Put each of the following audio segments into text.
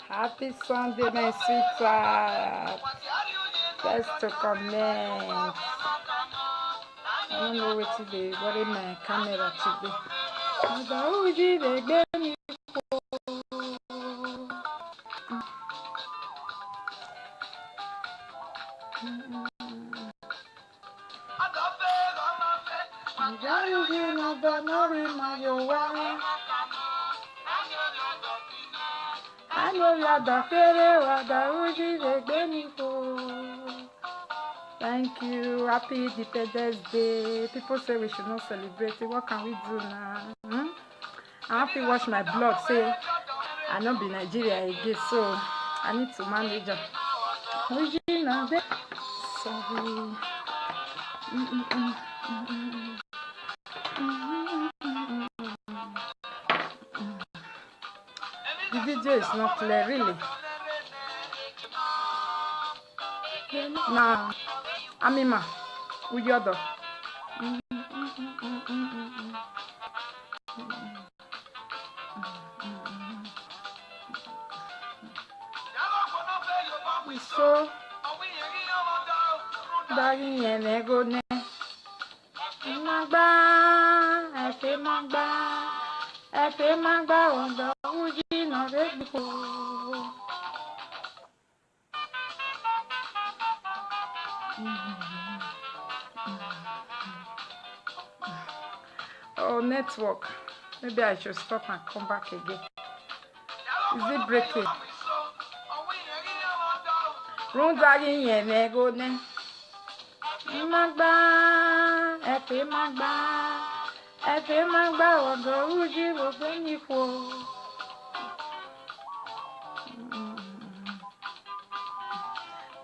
Happy Sunday, my sweetheart. First to comment. I don't know what today. What in my camera today? Who did they get me for? Thank you. Happy Independence Day. People say we should not celebrate it. What can we do now? I have to wash my blood. Say I not be Nigeria again, so I need to manage it. Sorry. The video is not clear, really. Nah, Amima, Uyodo. So, Dagi and Ego Ne Magba, Efe Magba, on the Uji, not before. Oh, network. Maybe I should stop and come back again. Is it breaking? Run Dagi and Ego Ne Magba, Efe Magba, on the Uji, was any for.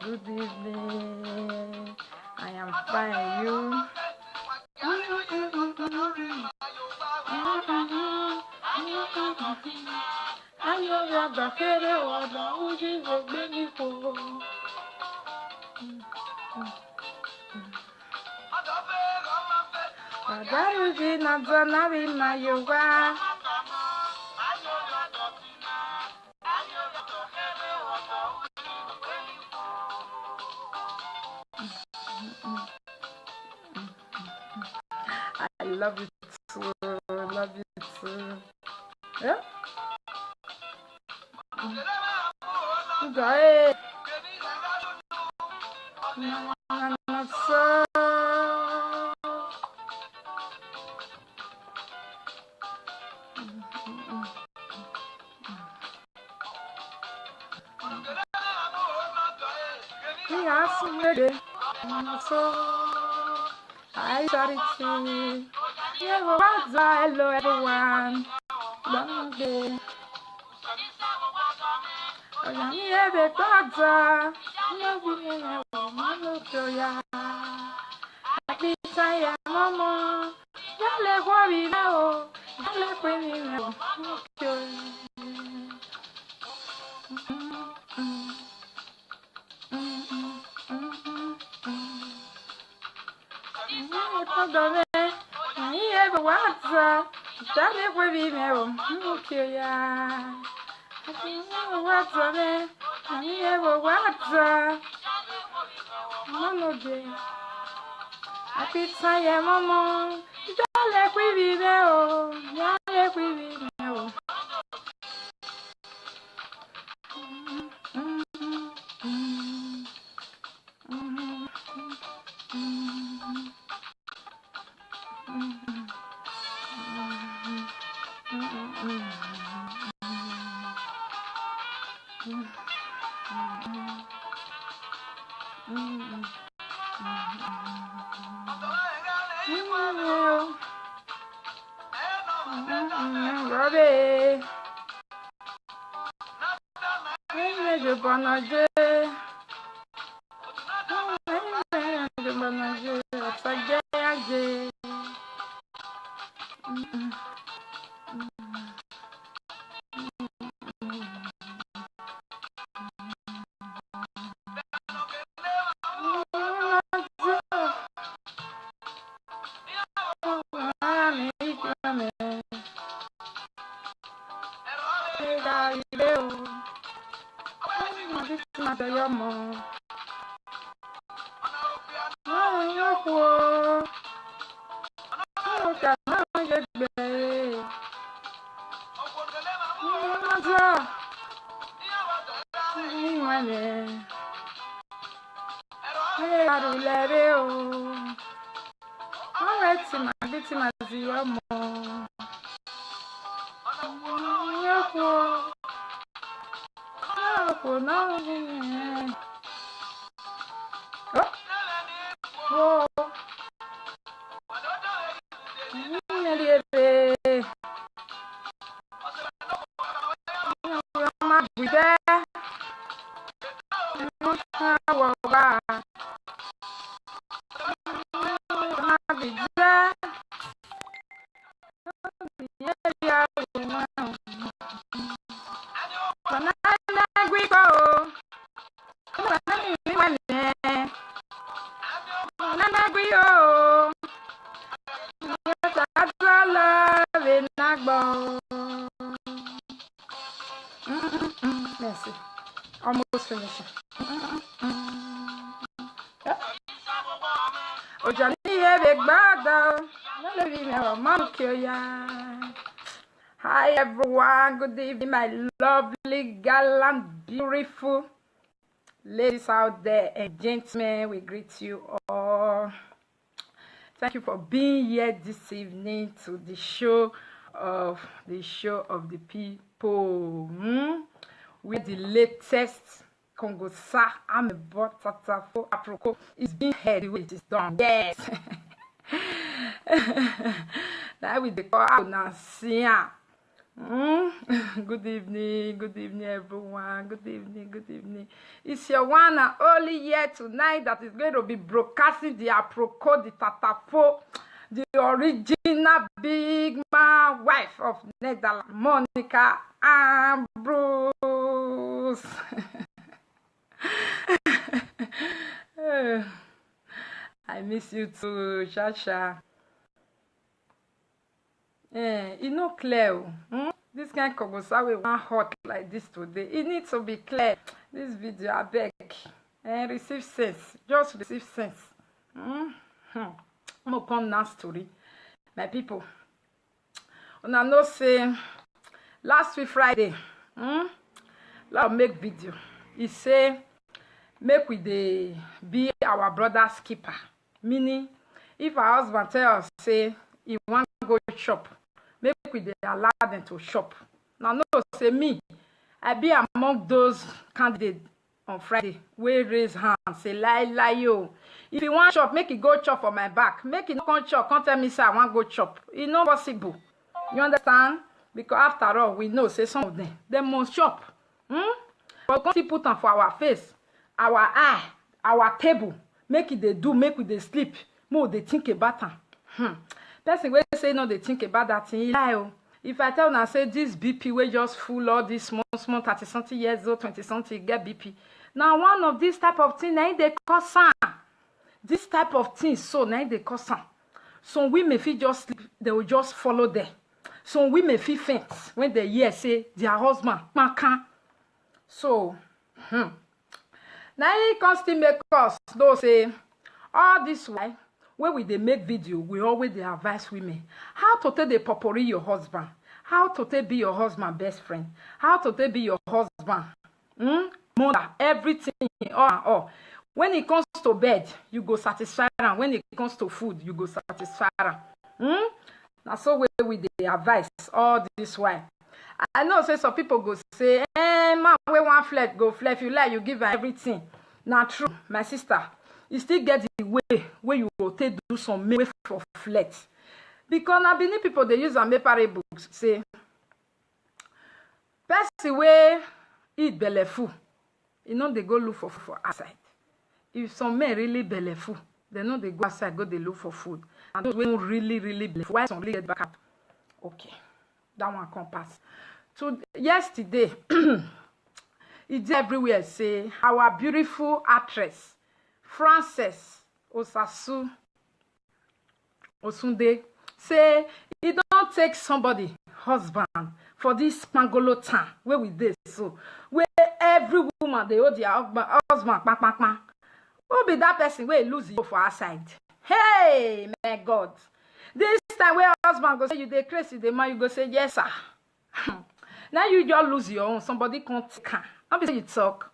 Good evening. I am fine. You? I know you're the head of the Uji of many for. That is not the Navi Mayoga. I love you too. Love you too. Yeah? Good. So. Hi, Charity. Hello, everyone. Long day. Merci. Almost finished. Hi everyone, good evening, my lovely, gallant, beautiful ladies out there and gentlemen. We greet you all. Thank you for being here this evening to the show of the people. Where the latest Congo Sa Amebo Tatafo Aproko is being heard the way it is done. Yes. That with the call now. Good evening, everyone. Good evening. It's your one and only here tonight that is going to be broadcasting the Aproko, the Tatafo, the original big man wife of Netherlands, Monica Ambrose. I miss you too, Shasha. It's not clear. This kind of Kogosa we want hot like this today. It needs to be clear. This video, I beg. Receive sense. Just receive sense. I'm gonna come now story. My people. And I know say last week Friday, let's make video. He say make we dey be our brother's keeper. Meaning, if our husband tell us say he want go shop, make we dey allow them to shop. Now no say me, I be among those candidates on Friday wey raise hand say lie yo. If you want shop, make it go chop for my back. Make it no come chop, come tell me say I want go chop. It's not possible. You understand? Because after all, we know say some of them must shop. But come put on for our face, our eye, our table. Make it they do, make it they sleep. More they think about them. Person wey say no, they think about that thing. If I tell now say this BP we just full all this small 30-something years old, 20-something get BP. Now one of these type of thing now they cause this type of things so now they cause some women feel just sleep, they will just follow there. Some women feel faint when they hear say their husband can. So now it constantly make us though say all this why when we they make video, we always they advise women how to take the potpourri your husband, how to take be your husband best friend, how to take be your husband mother, everything all. When it comes to bed, you go satisfy her. When it comes to food, you go satisfy her. Now so we they advise all this why. I know say some people go say, man, we want flirt, go flirt. If you like, you give her everything. Now true, my sister. You still get the way where you go take do some way for flirt. Because now many people they use a paper books say person way eat belly full. You know they go look for outside. If some men really belly full, they know they go outside, go they look for food. And those don't really belly full. Why some really get back up? Okay. That one come pass. So yesterday, it's everywhere say our beautiful actress Frances Osasu Osunde say it don't take somebody husband for this pangolo town where we dey so, where every woman they hold their husband, who be that person where lose you for our side? Hey, my God. This time where husband go say you dey crazy, the man you go say yes sir. Now you just lose your own. Somebody can't take. Not be say you talk.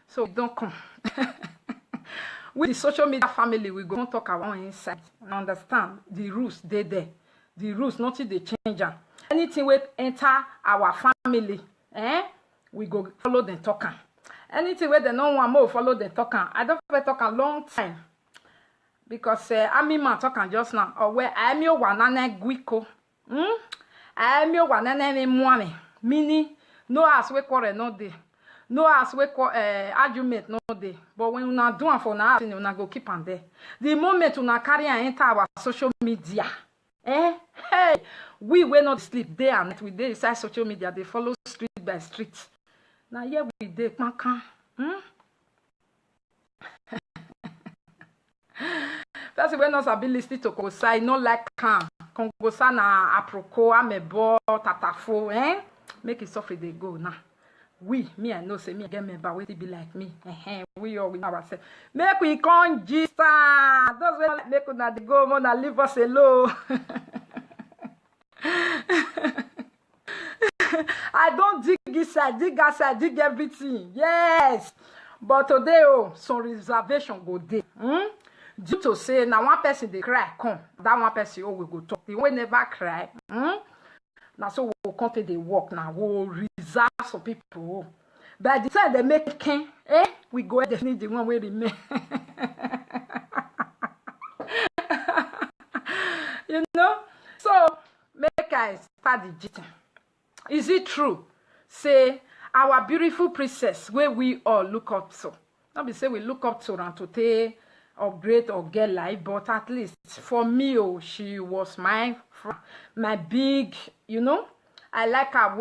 So don't come. With the social media family, we go talk our own inside and understand the rules they there. The rules not they change them. Anything we enter our family, we go follow them talking. Anything where they no want more follow them talking. I don't talk a long time. Because I'm man talking just now, or where I'm your one and guico. I'm your one and money. Mini, no as we call it no day. No as we call argument no day. But when you not doing for now, you not go keep on there. The moment you not carry and enter our social media, hey, we will not sleep day and night. We dey inside social media, they follow street by street. Now here we dey, man. That's when us ability to go say no like can go say na aproko amebo tatafo make it suffer they go now. Me I know say me get member wey be like me. We all we know ourselves. Make we come gist those wey make una dey go more than leave us alone. I don't dig inside, dig outside, dig everything. Yes. But today some reservation go dey. Due to say now one person they cry, come. That one person we go talk. The one never cry. Now so we'll come to the work now. We'll reserve some people. By the time they make king, we go definitely the one way remain. You know? So make I start the jitting. Is it true? Say our beautiful princess where we all look up to. Not be say we look up to and to take upgrade or get life, but at least for me, she was my big, you know. I like her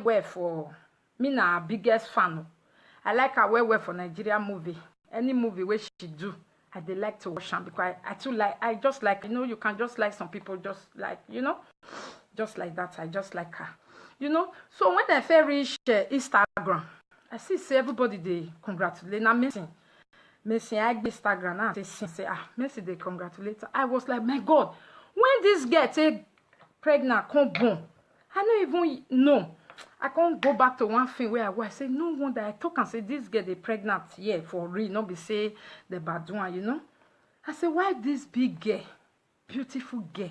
well for me na biggest fan. I like her well for Nigeria movie. Any movie where she do, I dey like to watch her because I too like. I just like, you know, you can just like some people just like, you know, just like that. I just like her, you know. So when I first reach Instagram, I see everybody they congratulate. Now missing. Messi, I get Instagram now. They say, Messi, they congratulate her. I was like, my God, when this girl take pregnant, come boom. I don't even know. I can't go back to one thing where I was. I say, no wonder I talk and say, this girl, they pregnant, yeah, for real. Not be say the bad one, you know. I say, why this big girl, beautiful girl,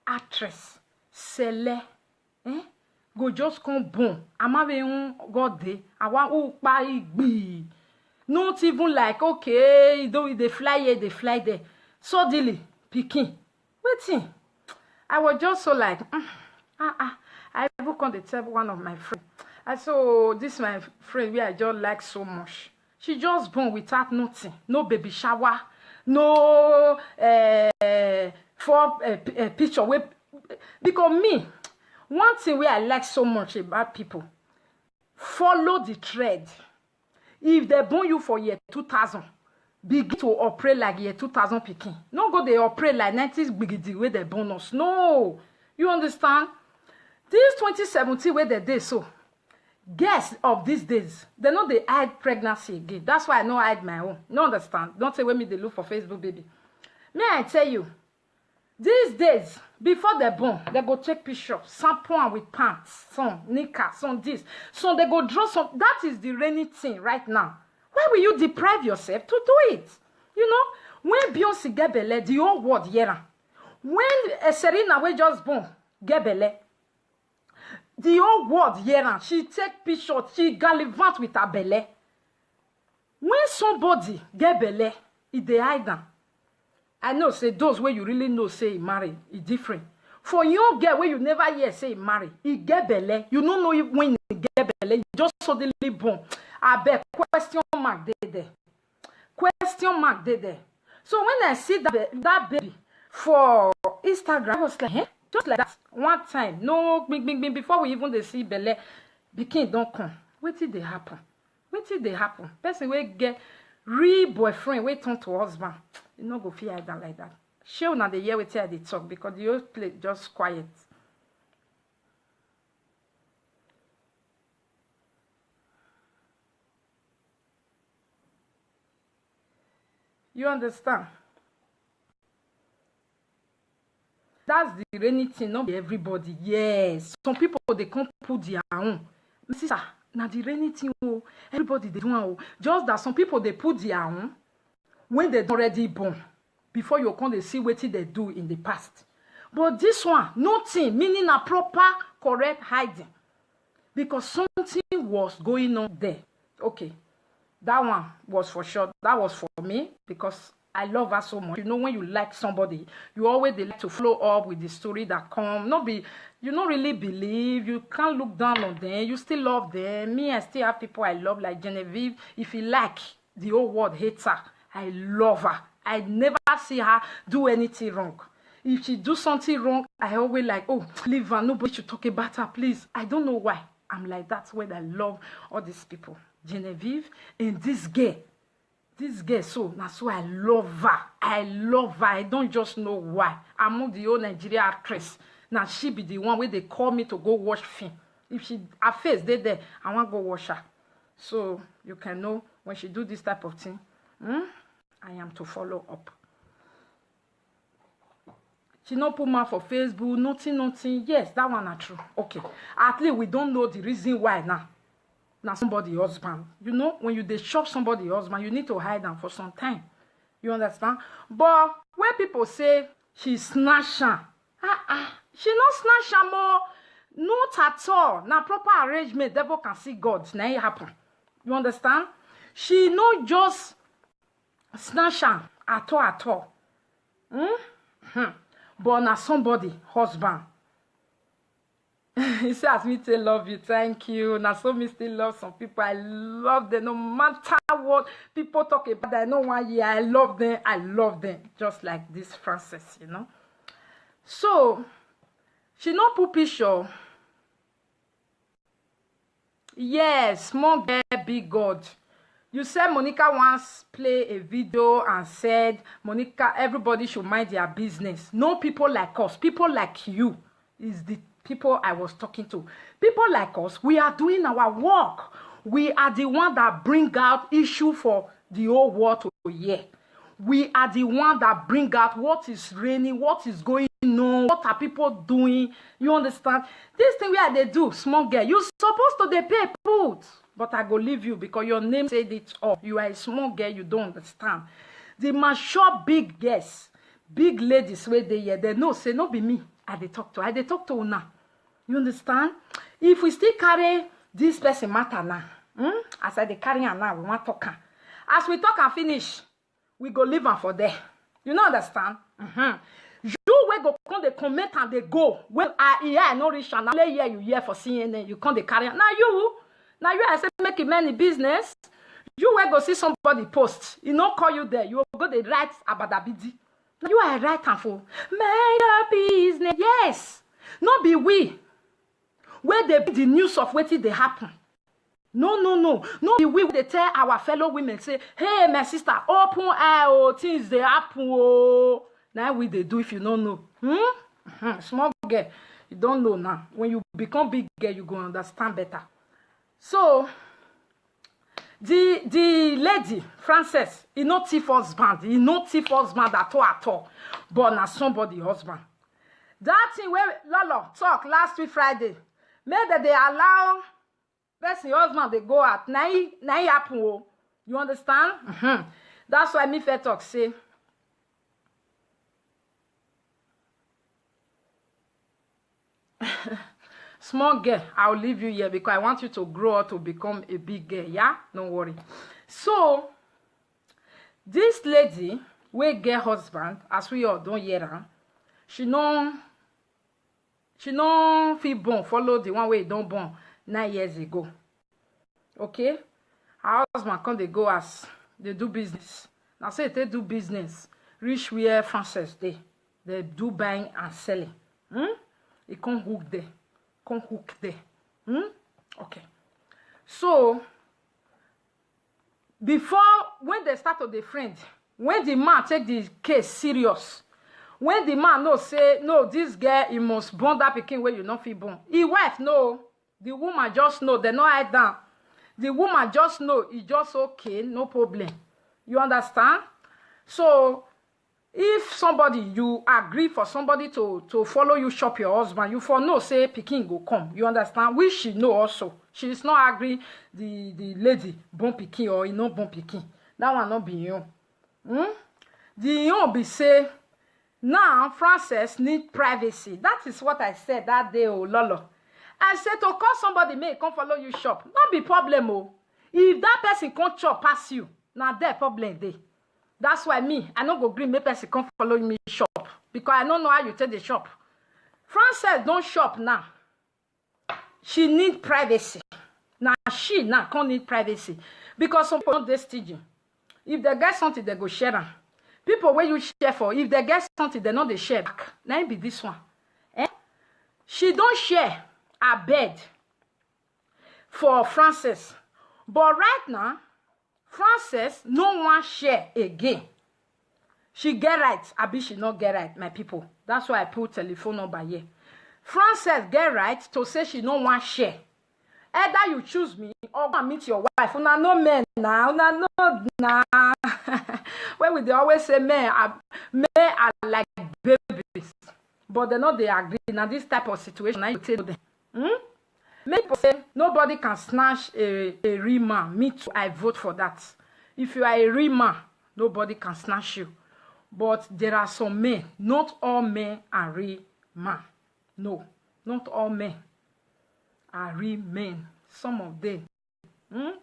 actress, Sele, go just come boom. I'm having God day. I want to buy. Not even like, okay, they fly here, they fly there. Suddenly, picking. Waiting. I was just so like, I even come to tell one of my friends. I saw this my friend where I just like so much. She just born without nothing. No baby shower. No picture. Because me, one thing where I like so much about people, follow the thread. If they born you for year 2000, begin to operate like year 2000 picking. No go they operate like 90s biggie where they born us. No. You understand? This 2017 where they did so. Guess of these days, they know they hide pregnancy again. That's why I know I hide my own. No understand? Don't say when me they look for Facebook baby. May I tell you, these days, before they're born, they go take pictures, sample with pants, some knickers, some this. So they go draw some. That is the rainy thing right now. Why will you deprive yourself to do it? You know, when Beyonce get belle, the whole world here. When Serena we just born, get belle, the whole world here. She take pictures, she gallivant with her belle. When somebody get belle, it they hide them. I know, say, those where you really know, say, marry, is different. For young girl where you never hear, say, marry, he get belle. You don't know when he get belle, you just suddenly born. I bet, question mark, there. Question mark, there. So when I see that baby for Instagram, I was like, just like that. One time, no, bing, before we even they see belle, Bikin don't come. What did they happen? Person will get real boyfriend, wait turn to husband. You no go fear that like that. She will not the year with her they talk because the old play just quiet. You understand? That's the rainy thing, not be everybody. Yes, some people they can't put their own. Sister, now the rainy thing, oh, everybody they do oh. Just that some people they put their own when they already born. Before you come, they see what they do in the past. But this one, nothing, meaning a proper, correct hiding. Because something was going on there. Okay, that one was for sure. That was for me because I love her so much. You know, when you like somebody, you always they like to follow up with the story that come. Not be, you don't really believe. You can't look down on them. You still love them. Me, I still have people I love like Genevieve. If you like, the whole world hates her. I love her. I never see her do anything wrong. If she do something wrong, I always like, oh, leave her. Nobody should talk about her, please. I don't know why. I'm like that when I love all these people. Genevieve and this girl. This girl, so that's why I love her. I love her. I don't just know why. I'm the old Nigerian actress. Now she be the one where they call me to go watch film. If she her face they there, I want to go watch her. So you can know when she do this type of thing, I am to follow up. She no put mouth for Facebook, nothing. Yes, that one are true. Okay. At least we don't know the reason why now. Now somebody husband. You know, when you they shop somebody husband, you need to hide them for some time. You understand? But when people say she snatch her, she not snatch her more. Not at all. Now proper arrangement, devil can see God. Now it happen. You understand? She not just snatch her at all. But now somebody husband. He says me to love you, thank you. Now so me still love some people. I love them no matter what people talk about. I know 1 year I love them just like this Frances, you know. So she no put picture. Yes, small girl, big God. You said Monica once play a video and said, Monica, everybody should mind their business. No people like us. People like you is the people I was talking to. People like us, we are doing our work. We are the one that bring out issue for the whole world to hear. We are the one that bring out what is raining, what is going on, what are people doing. You understand? This thing where they do, small girl, you're supposed to they pay put. But I go leave you because your name said it all. You are a small girl, you don't understand. The mature big girls, big ladies where they hear, they know, say, no be me. I dey talk to una. You understand? If we still carry this person matter now, as I dey carry her now, we want to talk her. As we talk and finish, we go leave her for there. You know understand? You will go come the comment and they go. Well, I no reach and now here you hear for CNN, you come the carry her. Now you I say make it many business. You will go see somebody post. He no call you there. You will go the write about that BD. Now you are right and for mind your business. Yes. Not be we. Where they be the news of what they happen. No. Not be we. They tell our fellow women, say, hey, my sister, open eye, oh, things they happen, oh. Now we they do if you don't know. Small girl, you don't know now. When you become big girl, you go understand better. So, the lady, Frances, he not thief husband. He not thief husband at all. But now somebody husband. That thing where Lolo talk last week Friday, made that they allow person husband they go out. Now he happen. You understand? That's why me fair talk say. Small girl, I'll leave you here because I want you to grow up to become a big girl. Yeah? Don't worry. So, this lady, we get husband, as we all don't hear her, she no feel born, follow the one way don't born 9 years ago. Okay? Her husband come they go as they do business. Now say they do business. Reach where Frances they do buying and selling. It can't hook there. Okay. So before when they start to the friend, when the man take the case serious, when the man no say no, this girl he must born that pikin where you not feel born. His wife no, the woman just know they no hide down. The woman just know it's just okay, no problem. You understand? So if somebody, you agree for somebody to follow you shop your husband, you for no say pikin go come. You understand? Which she know also. She is not agree the lady born pikin or you know born pikin. That one not be you. The you be say now Frances need privacy. That is what I said that day, oh Lolo. I said to call somebody may come follow you shop. Not be problem, oh. If that person can't chop pass you, now there problem day. That's why me, I don't go green make person come follow me shop. Because I don't know how you take the shop. Frances don't shop now. She need privacy. Now she now can't need privacy. Because some people don't dey stingy. If they get something, they go share them. People where you share for, if they get something, they know they share back. Now it be this one. She don't share her bed for Frances. But right now, Frances no one share again. She get right, abi she not get right, my people. That's why I put telephone number here. Frances get right to say she no one share. Either you choose me or go and meet your wife. Una no men now, una no now. Where we they always say men are like babies, but they know they agree. Now this type of situation, now you tell them. Make people say nobody can snatch a real man. Me too, I vote for that. If you are a real man, nobody can snatch you. But there are some men. Not all men are real men. No, not all men are real men. Some of them,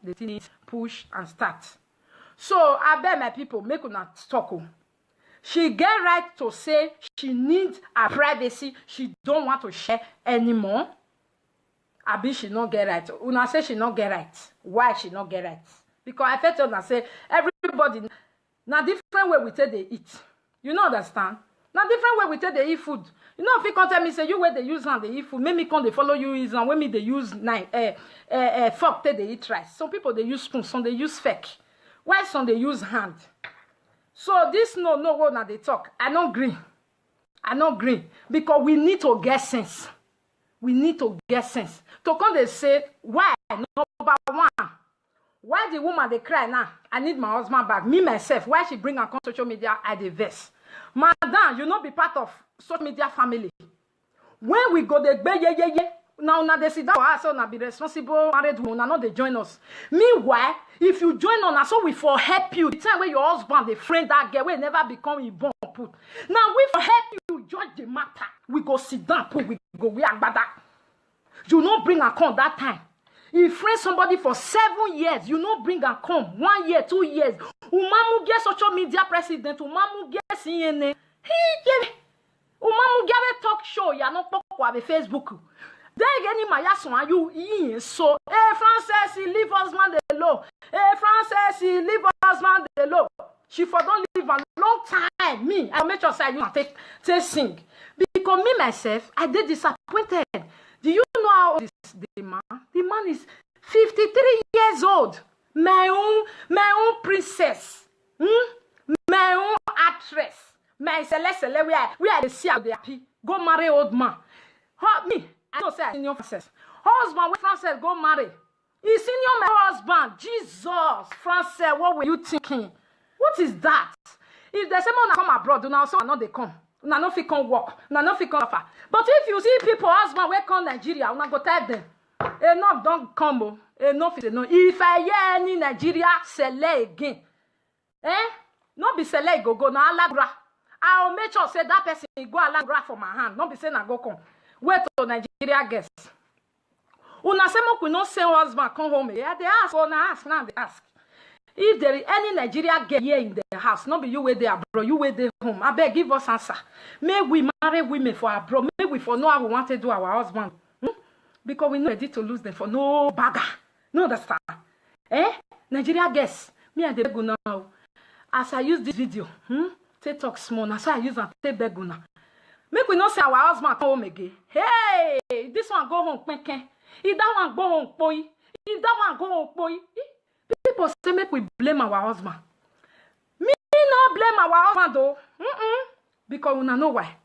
they need push and start. So I beg my people, make una talk. She get right to say she needs her privacy. She don't want to share anymore. Abi she not get right. Una say she not get right. Why she not get right? Because I felt una say everybody na different way we take they eat. You know understand? Na different way we take they eat food. You know if you can't tell me say you where they use hand they eat food, make me come they follow you is and when me they use fork take they eat rice. Some people they use spoon, some they use fork. Why some they use hand? So this no what now they talk. I don't agree. I don't agree because we need to get sense. We need to get sense. To come they say, why? Number one, why the woman they cry now? I need my husband back. Me, myself, why she bring her on social media at the verse? Madam, you not be part of social media family. When we go the yeah. Now they sit down for us, so now be responsible married woman, now they join us. Meanwhile, if you join us, so we for help you. The time where your husband, the friend that girl, will never become a bomb put. Now we for help you judge the matter. We go sit down, put we go we agbada. You not bring a come that time. You friend somebody for 7 years, you not bring a come 1 year, 2 years. Umamu get social media president, umamu get CNN. Umamu get talk show, ya not talk with Facebook. Then again, my yason you so. Hey Frances, leave husband alone. Hey Frances, leave husband alone. She for don't live a long time. Me, I make sure say you take sing. Because me myself, I did disappointed. Do you know how old is the man? The man is 53 years old. My own princess. My own actress. My celeste, where they see how they happy. Go marry old man. Me, I don't say I senior Frances. Husband, when Frances go marry. He senior my husband. Jesus, Frances, what were you thinking? What is that? If there's someone that come abroad, now so I know they come. Una no fit come work. Una no fit come offer. But if you see people husband wey come Nigeria, una go tell them. Enough don't come. Oh. Enough is enough. If I hear any Nigeria sell again, not be sell go na alagra. I'll make sure say that person go alagra for my hand. Not be say na go come. Wait to Nigeria guests. Una say make we no say husband come home. Yeah, they ask. Una ask now. They ask. If there is any Nigeria girl here in the house, not be you where they are, bro, you where they home. I beg, give us answer. May we marry women for our bro. May we for know how we want to do our husband. Because we're not ready to lose them for no bagger. No understand. Nigeria girls, me and the beguna now. As I use this video, take talk small. Now so I use and take beguna. Make we not say our husband come home again. Hey, this one go home, if that one go home, boy. If that one go home, boy. People say make we blame our husband. Me not blame our husband though. Because una know why.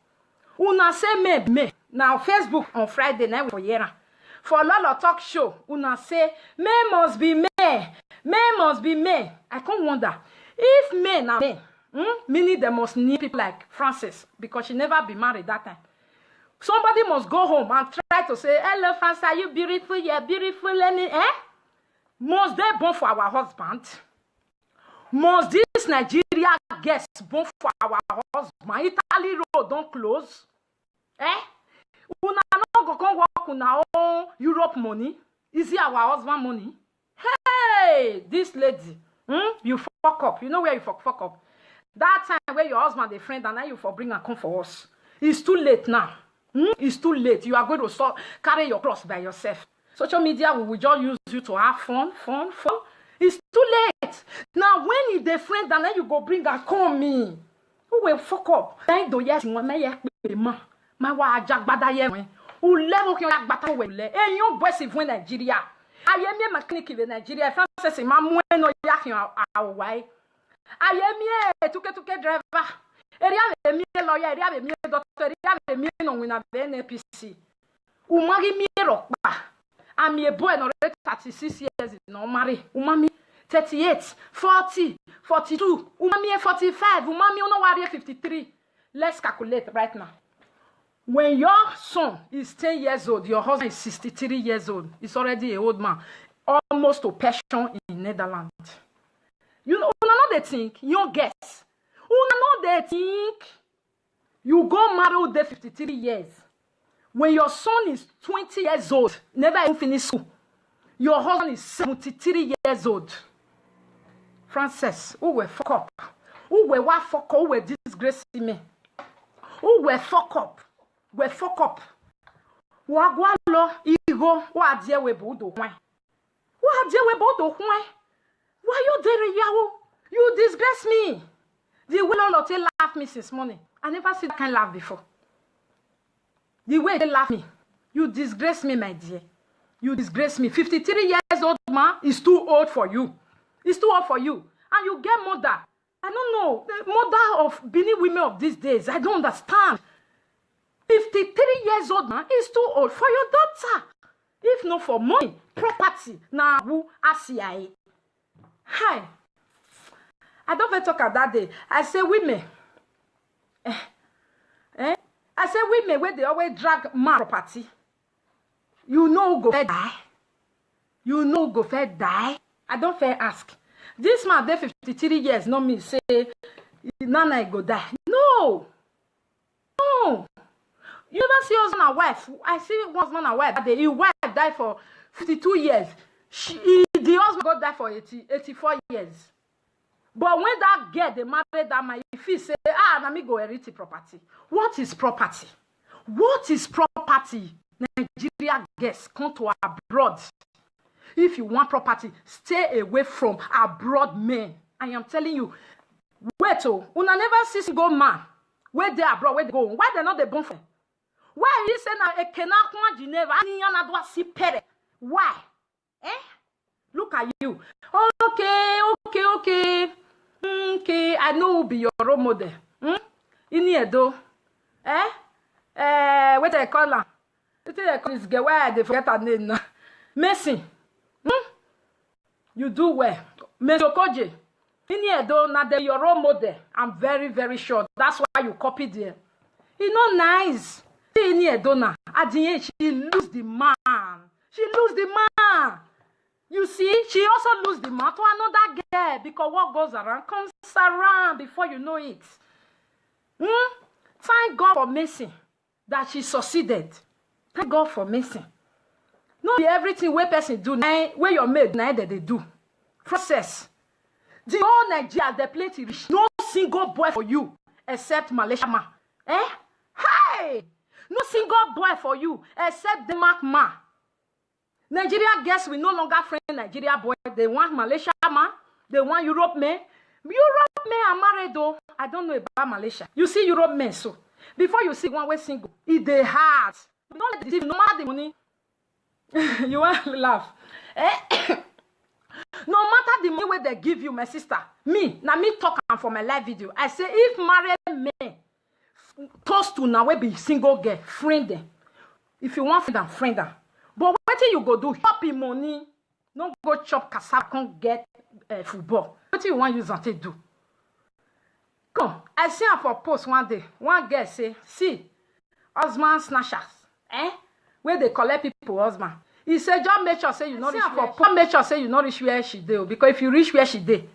Una say me. Now Facebook on Friday night for year. For a lot of talk show, una say May must be May. May must be May. I can't wonder. If May now May, Meaning they must need people like Frances, because she never been married that time. Somebody must go home and try to say, hello, Frances, are you beautiful? Yeah, beautiful. Must they born for our husband? Must this Nigeria guest born for our husband? Italy road don't close. Una no go come work on our own Europe money. Is it our husband money? Hey, this lady, you fuck up. You know where you fuck up? That time where your husband a friend and now you for bring and come for us. It's too late now. It's too late. You are going to carry your cross by yourself. Social media will just use you to have fun. It's too late. Now when you the friend and then you go bring and come me. Who will fuck up? Then do yes my wa jagbada ye wen. U level ki jagbata we le. E yon boy si vwen Nigeria. Ayemi mechanic in Nigeria. Frances ma mu no yak yon awai. Ayemi tuke driver. Eri ave mi lawyer, eri ave mi doctor, eri ave mi no wina be NPC. U mari mi rokpa. Ami e boy no 36 years no marry. U mami 38, 40, 42. U mami 45. U mami no worry 53. Let's calculate right now. When your son is 10 years old, your husband is 63 years old. He's already an old man, almost to pension in Netherlands. You know they think, you guess. You know they think you go marry the 53 years. When your son is 20 years old, never even finished school, your husband is 73 years old. Frances, who will fuck up? Who will what fuck up? Who will disgrace me? Who will fuck up? We fuck up. Wagwalo igo wa die we bodo hwan. Wa die we bodo hwan. Why you there yawo? You disgrace me. The way Lolotte laugh me since morning. I never seen that kind laugh before. The way they laugh me. You disgrace me, my dear. You disgrace me. 53 years old man is too old for you. It's too old for you. And you get mother. I don't know. The mother of Benin women of these days. I don't understand. 53 years old man is too old for your daughter. If not for money, property, now who ACIA. Hi. I don't even talk about that day. I say women. I say women where they always drag man property. You know go fair die. You know go fair die. I don't fair ask. This man there 53 years, not me say Nana go die. No. No. You never see husband and wife. I see husband and wife. His wife died for 52 years. The husband got died for 84 years. But when that girl, they married that man, if he say, let me go inherit property. What is property? What is property? Nigeria guests come to abroad. If you want property, stay away from abroad men. I am telling you. Wait, una never see single man. Where they abroad, where they go. Why they not the bonfire? Why you say now a cannot Geneva? Why? Look at you. Okay. I know who be your role model. Iniedo. What they call her? What they call this girl? Why they forget her name now? Messi. You do well. Mesokoje. Iniedo, now they your role model. I'm very, very sure. That's why you copied them. It's not nice. She lose the man. She lose the man. You see, she also lose the man to another girl because what goes around comes around before you know it. Thank God for Messi that she succeeded. Thank God for Messi. Not everything where person do, where your maid now that they do. Process. The whole Nigeria, they plenty rich. No single boy for you except Malaysia man. Hey! No single boy for you except the Mark man. Nigeria guess we no longer friend Nigeria boy. They want Malaysia man. They want Europe men. Europe men are married though. I don't know about Malaysia. You see Europe men so. Before you see one way single, it they hard. Don't let it no matter the money. You want to laugh. No matter the money where they give you, my sister. Me talk for my live video. I say if married men close to now we be single girl, friend them. If you want friend them. But what you go do? Chop money. No go chop cassava, can't get football. What you want use to do? Come, I see her for post one day. One girl say, see, husband snatchers, where they collect people husband. He said, just make sure say you not reach where make sure say you not reach where she did. Because if you reach where she did,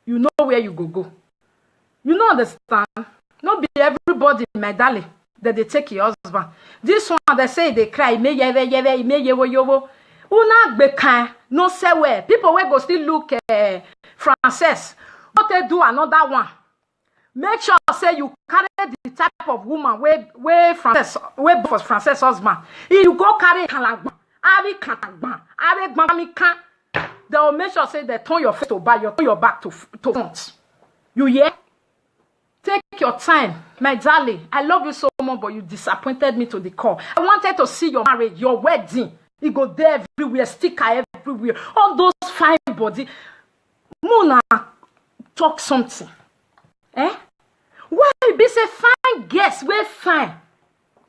you know where you go. You know understand? Not be everybody, my darling, that they take your husband. This one they say they cry, me yeve, me yowo. Una bekan, no say where. People will go still look Frances. What they do another one. Make sure say you carry the type of woman where Frances husband. If you go carry kalagban, they will make sure say they turn your face to back, you turn your back to front. You hear? Take your time, my darling. I love you so much, but you disappointed me to the core. I wanted to see your marriage, your wedding. You go there everywhere, sticker everywhere. All those fine body. Mona, talk something. Why be say fine guests? We're fine.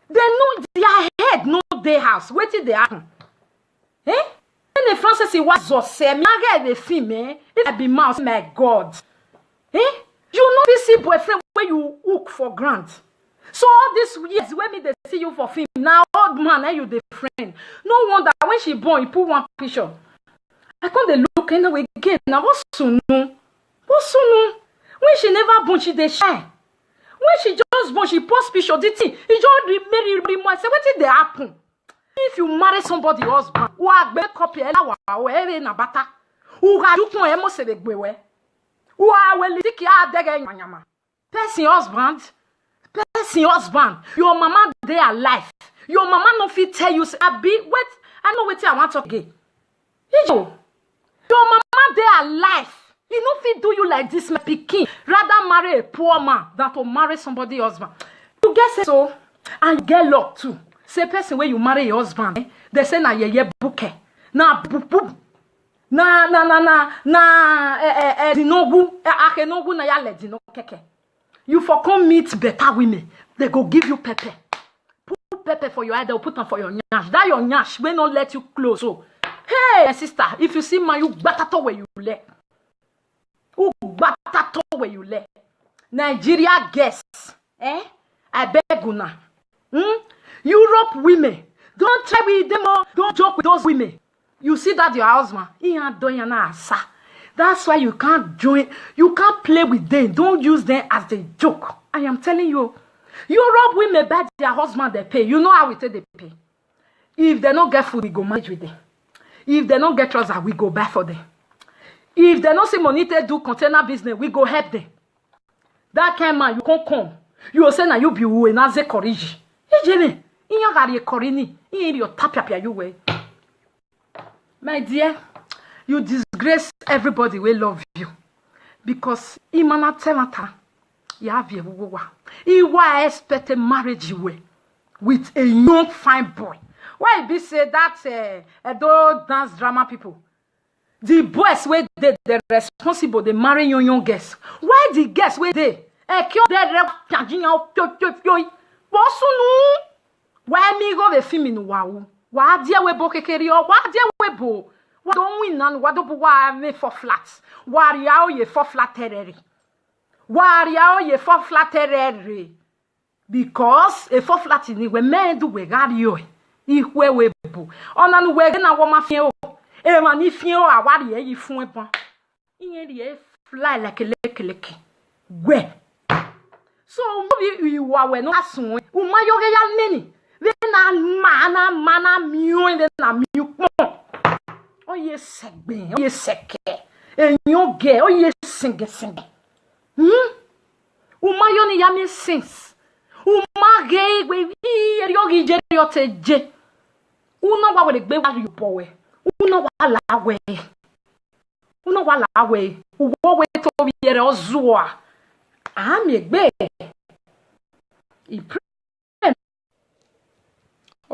They know their head, know their house. Wait till they happen. When the Francis was so say, me get the female. If I be mouse, my God. You know this boyfriend where you hook for grant. So all these years when me they see you for film, now old man you the friend. No wonder when she born, you put one picture. I can't they look anyway again. Now what's soon? What's soon? When she never born, she they shy. When she just born, she post picture. The thing, it just remarry more. Say what did they happen? If you marry somebody husband, who are make copy or every na bata, who are you can emo se begwe. Who are well tiki adega nyama. Person husband. Your mama they alive. Your mama no fit tell you say abi wait. I know what I want to get. Your mama they alive. You no fit do you like this, my pikin. Rather marry a poor man than to marry somebody husband. You get so and get luck too. Say person where you marry your husband, they say na ye bouquet. Na boop. Na dinogu akenogu na ya le dino keke. You for come meet better women. They go give you pepper. Put pepper for your eye, they'll put on for your nyash. That your nyash will not let you close. So, hey, sister, if you see man, you batato where you lay. You batato where you lay. Nigeria guests. I beg una. Europe women. Don't try with them all. Don't joke with those women. You see that your husband, he ain't doing asa. That's why you can't join. You can't play with them. Don't use them as a joke. I am telling you. Europe women buy their husband they pay. You know how we take they pay. If they don't get food, we go manage with them. If they don't get trousers, we go buy for them. If they don't see money to do container business, we go help them. That kind of man, you can't come. You will say na you be who and as a corrige. Jimmy, in your gari corini, in your tapia you way. My dear, you disgrace everybody will love you. Because imana telata, you have your wowa. Iwa expect a marriage way with a young fine boy. Why be say that those dance drama people? The boys where they responsible, they marry young girls. Why the girls where they? Why me go the film in wow? Why dear we bo kekeri o? Why dear we bo? Why don't we none? Why do why me for flats? Why yao ye for flattery? Why yao ye for flattery? Because a for flattery we men do we got you. Ihwe we bo. Onanu we na wo ma fie o. E ma ni fie o awari ye yi fun e bon. Iye ye fly like a leke. We. So you are we no asun. Umayoge ya neni. Na mana miu ende na miu pon. Oye segbe, oye seke. Enyo ge, oye singe. Umayo ni yami sins. Umage we eri ogi je yo teje. Uno wa we gbe wa you bowe. Uno wa lawe. Uno wa lawe. Uwo we to yere ozuwa. Ami egbe.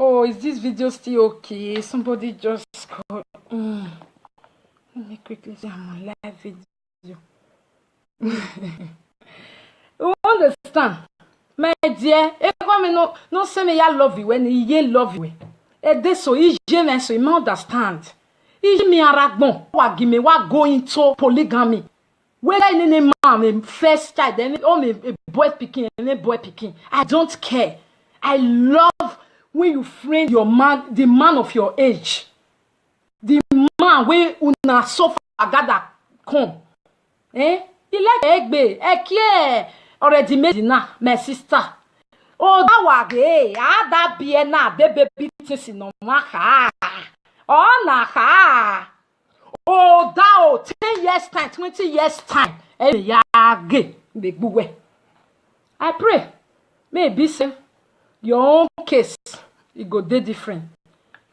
Oh, is this video still okay? Somebody just called. Let me quickly say I'm on live video. You understand? My dear, if I no say me I love you when you love you. And this so you understand. If me aragbon, wa give me wa go into polygamy. Whether in any man I'm a first child, then I'm a boy picking, and a boy picking. I don't care. I love when you friend your man, the man of your age. The man where una suffer gather come. Eh? He like egbe, ekie already made na my sister. Oh, that wage, that be na baby beating no maka. Oh, na ha. Oh, that 10 years time, 20 years time. I pray. Maybe say your own case it go dey different.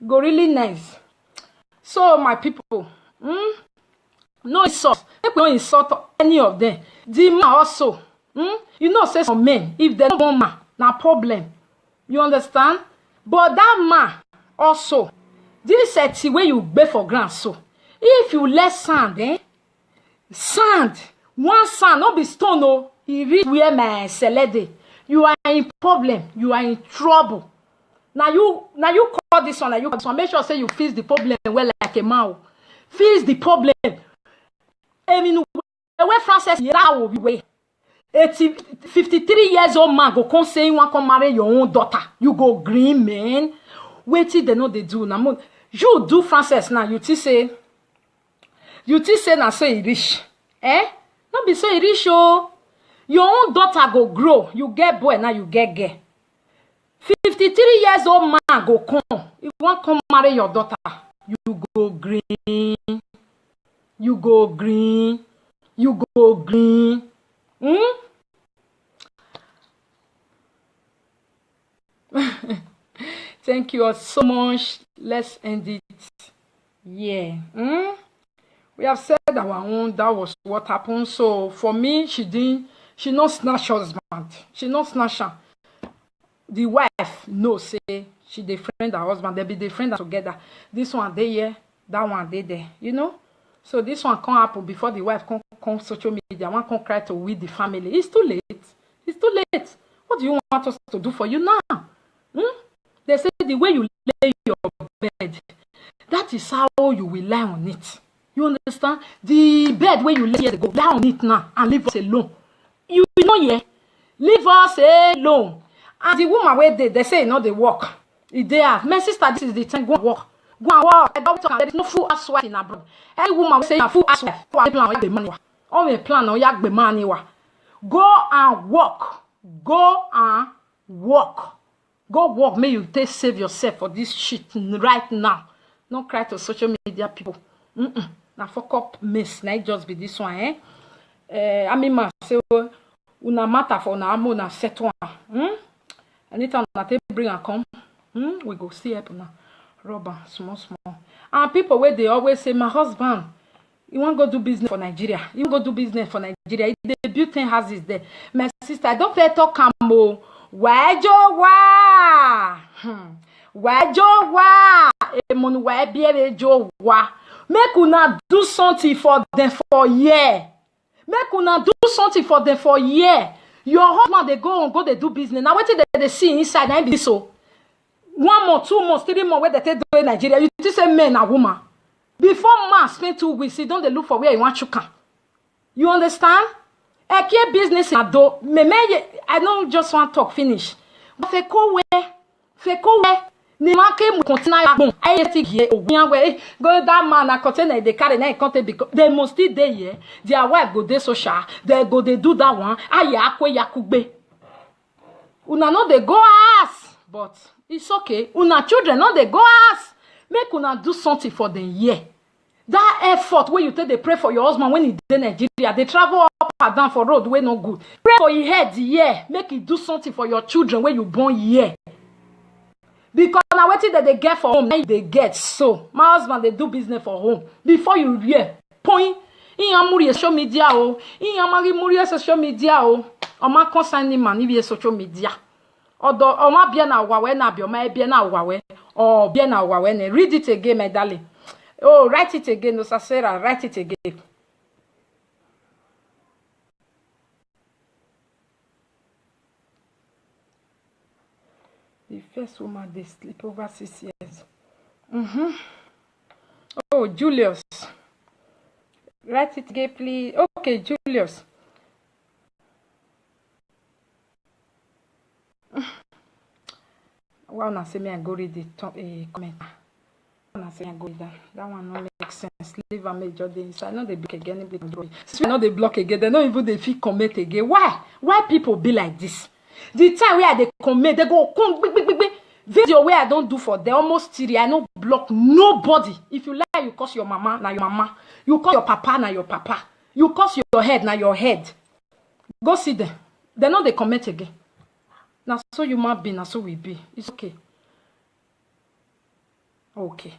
It go really nice. So my people, no insult. Make we no insult any of them. The man also, you know, say some men, if they don't want man, na problem. You understand? But that man also, this is the way you beg for ground. So if you let sand, sand, one sand, not be stone, no, he reach where my selede. You are in problem. You are in trouble. Now you call this one. Now you call this one. Make sure say you fix the problem well like a man. Fix the problem. I mean, where Francis Yera will be way. 53 years old man go come say you want to marry your own daughter. You go green man. Wait till they know they do. Now you do Francis now. You say now say he rich. Not be so rich oh. Your own daughter go grow. You get boy now you get girl. 53 years old man go come. You want to marry your daughter. You go green. You go green. You go green. Thank you all so much. Let's end it. Yeah. We have said our own. That was what happened. So for me, she not snatch husband. She not snatch her. The wife no say she defriend her husband. They be defriend together. This one they here, that one they there. You know. So this one can't happen before the wife come social media. One can cry to with the family. It's too late. It's too late. What do you want us to do for you now? They say the way you lay your bed, that is how you will lie on it. You understand? The bed where you lay here, go lie on it now and leave us alone. You know, yeah, leave us alone. And the woman where they say no, they work. If they have, my sister, this is the time. Go and work. Go and work. I don't talk. There is no full housewife in abroad. Any woman say full housewife. All the plan on yak the money. Go and work. Go and work. Go work. May you save yourself for this shit right now. Don't cry to social media people. Now fuck up miss. Now just be this one, I mean, ma say una matter for na amo na set one. Anytime that they bring and come, we go see help now. Rubber, small. And people where they always say, my husband, you want to go do business for Nigeria. You want to go do business for Nigeria. The beauty houses there. My sister, I don't play talk cambo. Wajo wa. Wajo wa. Emon wa biere jo wa. Make una do something for them for year. Make una do something for them for year. Your husband, they go, they do business. Now, what they see inside, I be so. 1 month, 2 months, 3 months, where they do in Nigeria, you just say men and woman. Before man spend 2 weeks, don't they look for where you want to come. You understand? I keep business in do. I don't just want to talk finish. But feko we. Ni manke mu continue agbon. I think here, go that man na continue they carry na content because they must still dey here. Their wife go dey social. They go they do that one. Aya akwe yakugbe. Una no they go ask, but it's okay. Una children no they go ask. Make una do something for them here. That effort where you take they pray for your husband when he in Nigeria, they travel up and down for road where no good. Pray for your head here. Make it do something for your children when you born here. Because now what that they get for home, now they get so. My husband they do business for home. Before you hear, point in your social media in your social media on my concerning man if social media. Although on my bien na wawe na bio my bien na wawe or bien na wawe. Read it again, my darling. Oh, write it again, no Sarah, write it again. The first woman they sleep over 6 years. Oh, Julius. Write it again, please. Okay, Julius. Well, now say me I go read the comment. Now say I go read that. That one no make sense. Leave a major day. So I know they block again. I know they block again. They don't even they fit comment again. Why? Why people be like this? The time where they comment, they go come big. Video where I don't do for them almost 3. I no block nobody. If you lie, you curse your mama, na your mama. You curse your papa, na your papa. You curse your head, na your head. Go see them. They know they comment again. Now so you might be, now so we be. It's okay. Okay.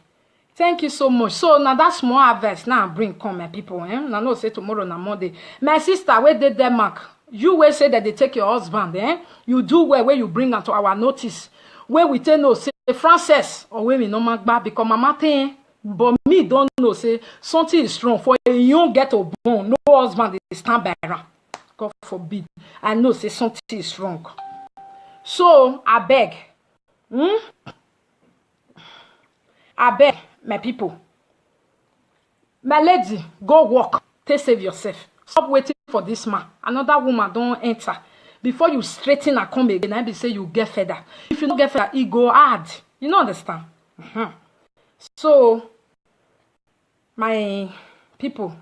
Thank you so much. So now that small harvest now bring come my people. Now no say tomorrow na Monday. My sister, where did Denmark? You will say that they take your husband, You do well where you bring her to our notice. Where we tell no say Frances or where we no mark back because mama thing. But me don't know say something is wrong for a young get a bone. No husband is stand by her. God forbid. I know say something is wrong. So I beg. I beg my people. My lady, go work. Take save yourself. Stop waiting for this man. Another woman don't enter. Before you straighten and come again, I be say you get further. If you don't get further, it go hard. You don't understand? So, my people,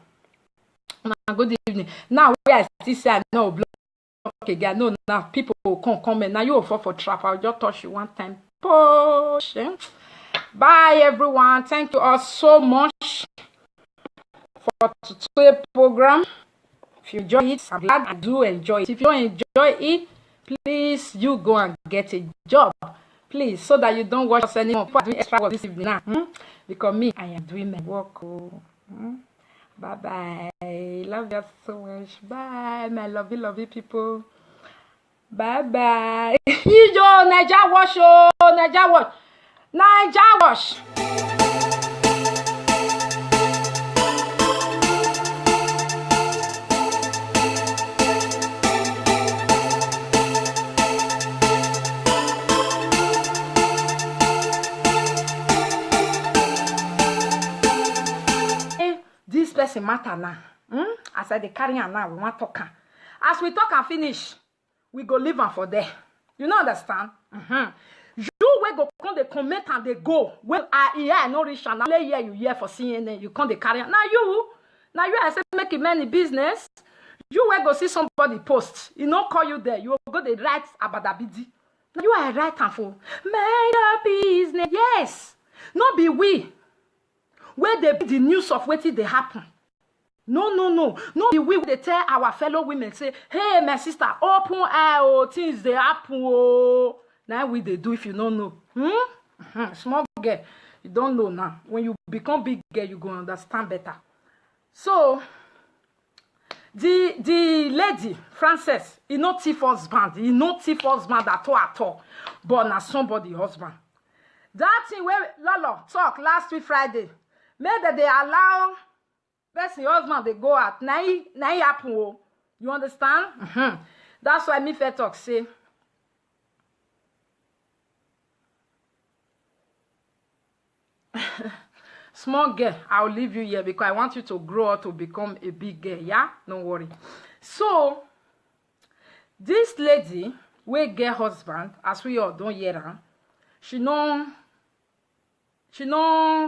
good evening. Now, where I still say I know block again. No, now people will come and now you will fall for trap. I'll just touch you one time. Push. Bye, everyone. Thank you all so much for today's program. If you enjoy it, I'm glad I do enjoy it. If you don't enjoy it, please you go and get a job. Please, so that you don't watch us anymore. I'm doing extra work this evening now. Because me, I am doing my work. Bye-bye. Love you so much. Bye, my lovely people. Bye-bye. Yo, Naija Wash. Naija Wash. Naija Wash. This person matter now. As I dey carry am now, we want talk am. As we talk and finish, we go leave am for there. You know understand? You wey go come dey comment and dey go. When I no reach am, now here you hear for CNN, you come dey carry am. Now you I say make it many business. You wey go see somebody post, e no call you there. You go dey write abadabidi. Now you I write am for mind your business. Yes, no be we. Where they be the news of wetin dey happen. No be we dey tell our fellow women say, hey my sister, open eye, oh, things dey happen, oh. Now we dey do if you don't know. Small girl, you don't know now. When you become big girl, you go understand better. So the lady Frances, he no thief husband, at all. But na somebody husband. That thing where Lolo talk last week Friday. Make that they allow person husband they go out. Now he happen. Oh. You understand? That's why me fair talk say. Small girl, I'll leave you here because I want you to grow up to become a big girl. Yeah? Don't worry. So, this lady, we get husband, as we all don't hear her, she no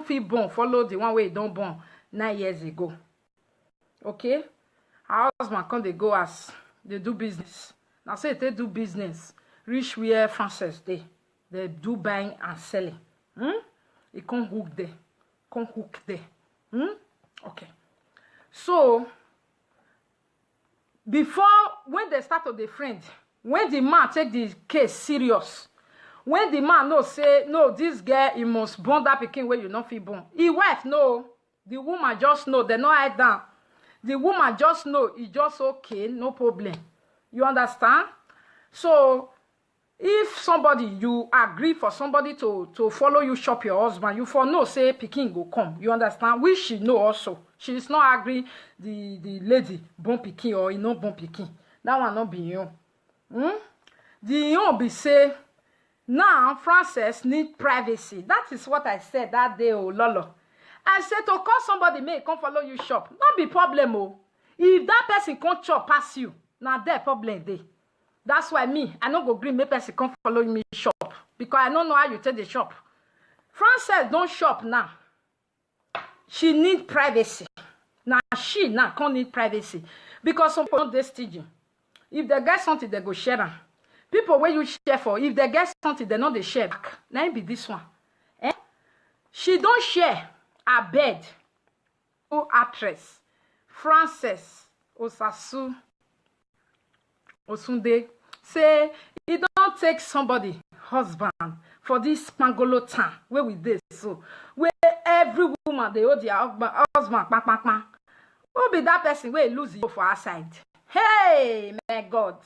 feel born, follow the one way he don't born 9 years ago. Okay? Her husband come they go as they do business. Now say they do business. Reach where Frances they do buying and selling. He can't hook there. Okay. So before when they start to the friend, when the man take the case serious, when the man no say no, this girl he must born that pikin where you not feel born. His wife no, the woman just know they no hide down. The woman just know it's just okay, no problem. You understand? So if somebody you agree for somebody to follow you shop your husband, you for no say pikin go come. You understand? Which she know also. She is not agree the lady born pikin or he no born pikin. That one not be you. The you be say. Now, Frances need privacy. That is what I said that day, oh, Lolo. I said to call somebody, may come follow you shop. Not be problem, oh. If that person can't chop past you, now their problem day. That's why me, I no go green make person come follow me shop. Because I don't know how you take the shop. Frances don't shop now. She need privacy. Now she now can't need privacy. Because some people don't staging. If they get something, they go share them. People where you share for, if they get something, they know they share back. Now it be this one. Eh? She don't share her bed. Oh, actress. Frances Osasu Osunde say he don't take somebody husband for this Pangolo town where we did so where every woman they hold their husband who be that person where lose you for our side. Hey, my God.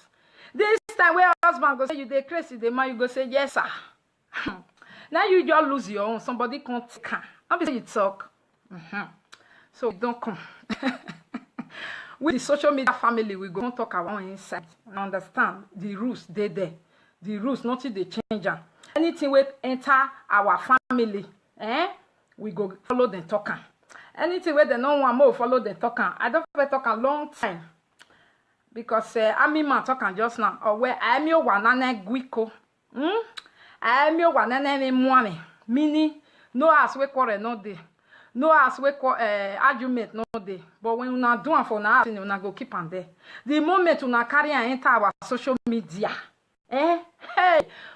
This time where husband go say you dey crazy, the man you go say yes sir. Now you just lose your own. Somebody can't take her. How be say you talk? So don't come. With the social media family, we go talk our own inside and understand the rules they there. The rules, nothing they change. Anything we enter our family, we go follow them talking. Anything where they don't want more follow them talking. I don't talk a long time. Because I'm man talking just now. Or where I'm your one and guico. I'm your one and money. Mini no as we quarrel no day. No as we argument no day. But when you not doing for now, you not go keep on there. The moment you not carry and enter our social media, hey,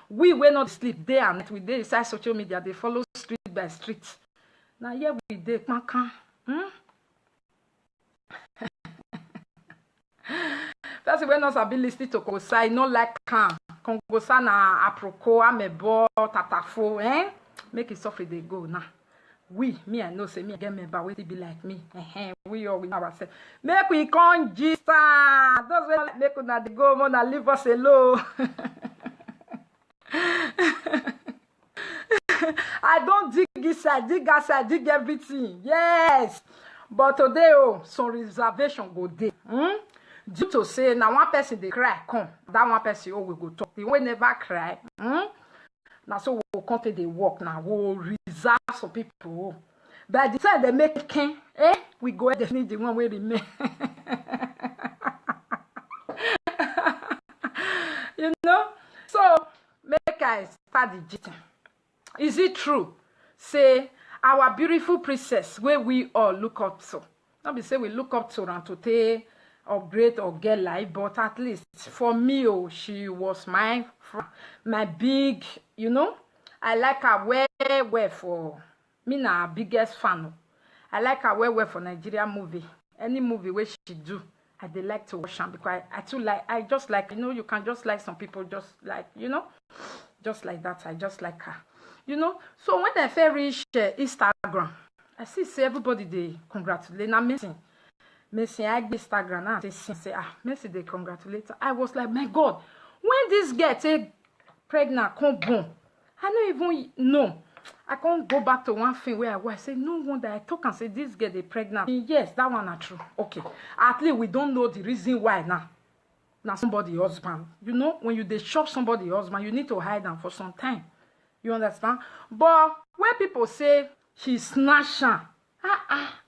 we will not sleep day and night. We dey inside social media. They follow street by street. Now here we dey, man. That's when us have been listening to Kongosa, not like can. Kongosa na aproko, amebo, tatafo, make it suffer they go now. Me, I know say me get member will be like me. We all we know ourselves. Make we come gist. Those way make una dey go on and leave us alone. I don't dig inside, dig outside, dig everything. Yes. But today, some reservation go there. Due to say now one person they cry, come. That one person we go talk. They will never cry. Now so we'll continue the work now. We'll reserve some people. By the time they make king, we go definitely the one where remain. You know? So make I start the jitting. Is it true? Say our beautiful princess where we all look up to. Not be say we look up to and to take upgrade or get life, but at least for me, she was my big, you know. I like her well for me na her biggest fan. I like her well for Nigerian movie. Any movie where she do, I dey like to watch her because I just like, you know, you can just like some people just like, you know, just like that. I just like her. You know, so when I first reach Instagram, I see everybody they congratulate. Now Messi, I get Instagram now. They say, Messi, they congratulate. I was like, my God, when this girl take pregnant, come boom. I don't even know. I can't go back to one thing where I was. I say, no wonder I talk and say this girl they pregnant. Yes, that one are true. Okay, at least we don't know the reason why now. Now somebody husband. You know, when you they shop somebody husband, you need to hide them for some time. You understand? But when people say she snatch her,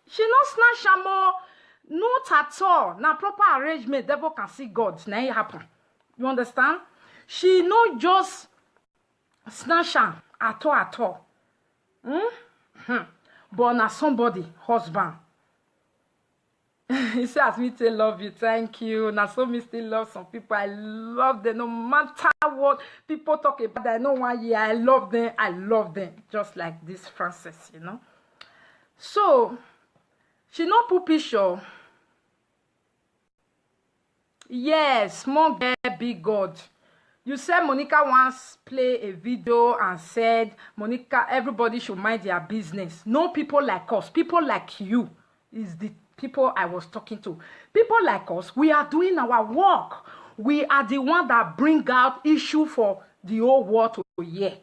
she not snatch her more. Not at all. Now proper arrangement, devil can see God. Now it happen. You understand? She not just snatch her at all. But now somebody, husband. He says, me to love you, thank you. Now so me still love some people. I love them. No matter what people talk about, I know 1 year. I love them. Just like this Frances, you know. So, she not put picture. Yes, small girl, big God. You said Monica once played a video and said, Monica, everybody should mind their business. No people like us. People like you is the people I was talking to. People like us, we are doing our work. We are the one that bring out issue for the whole world to hear.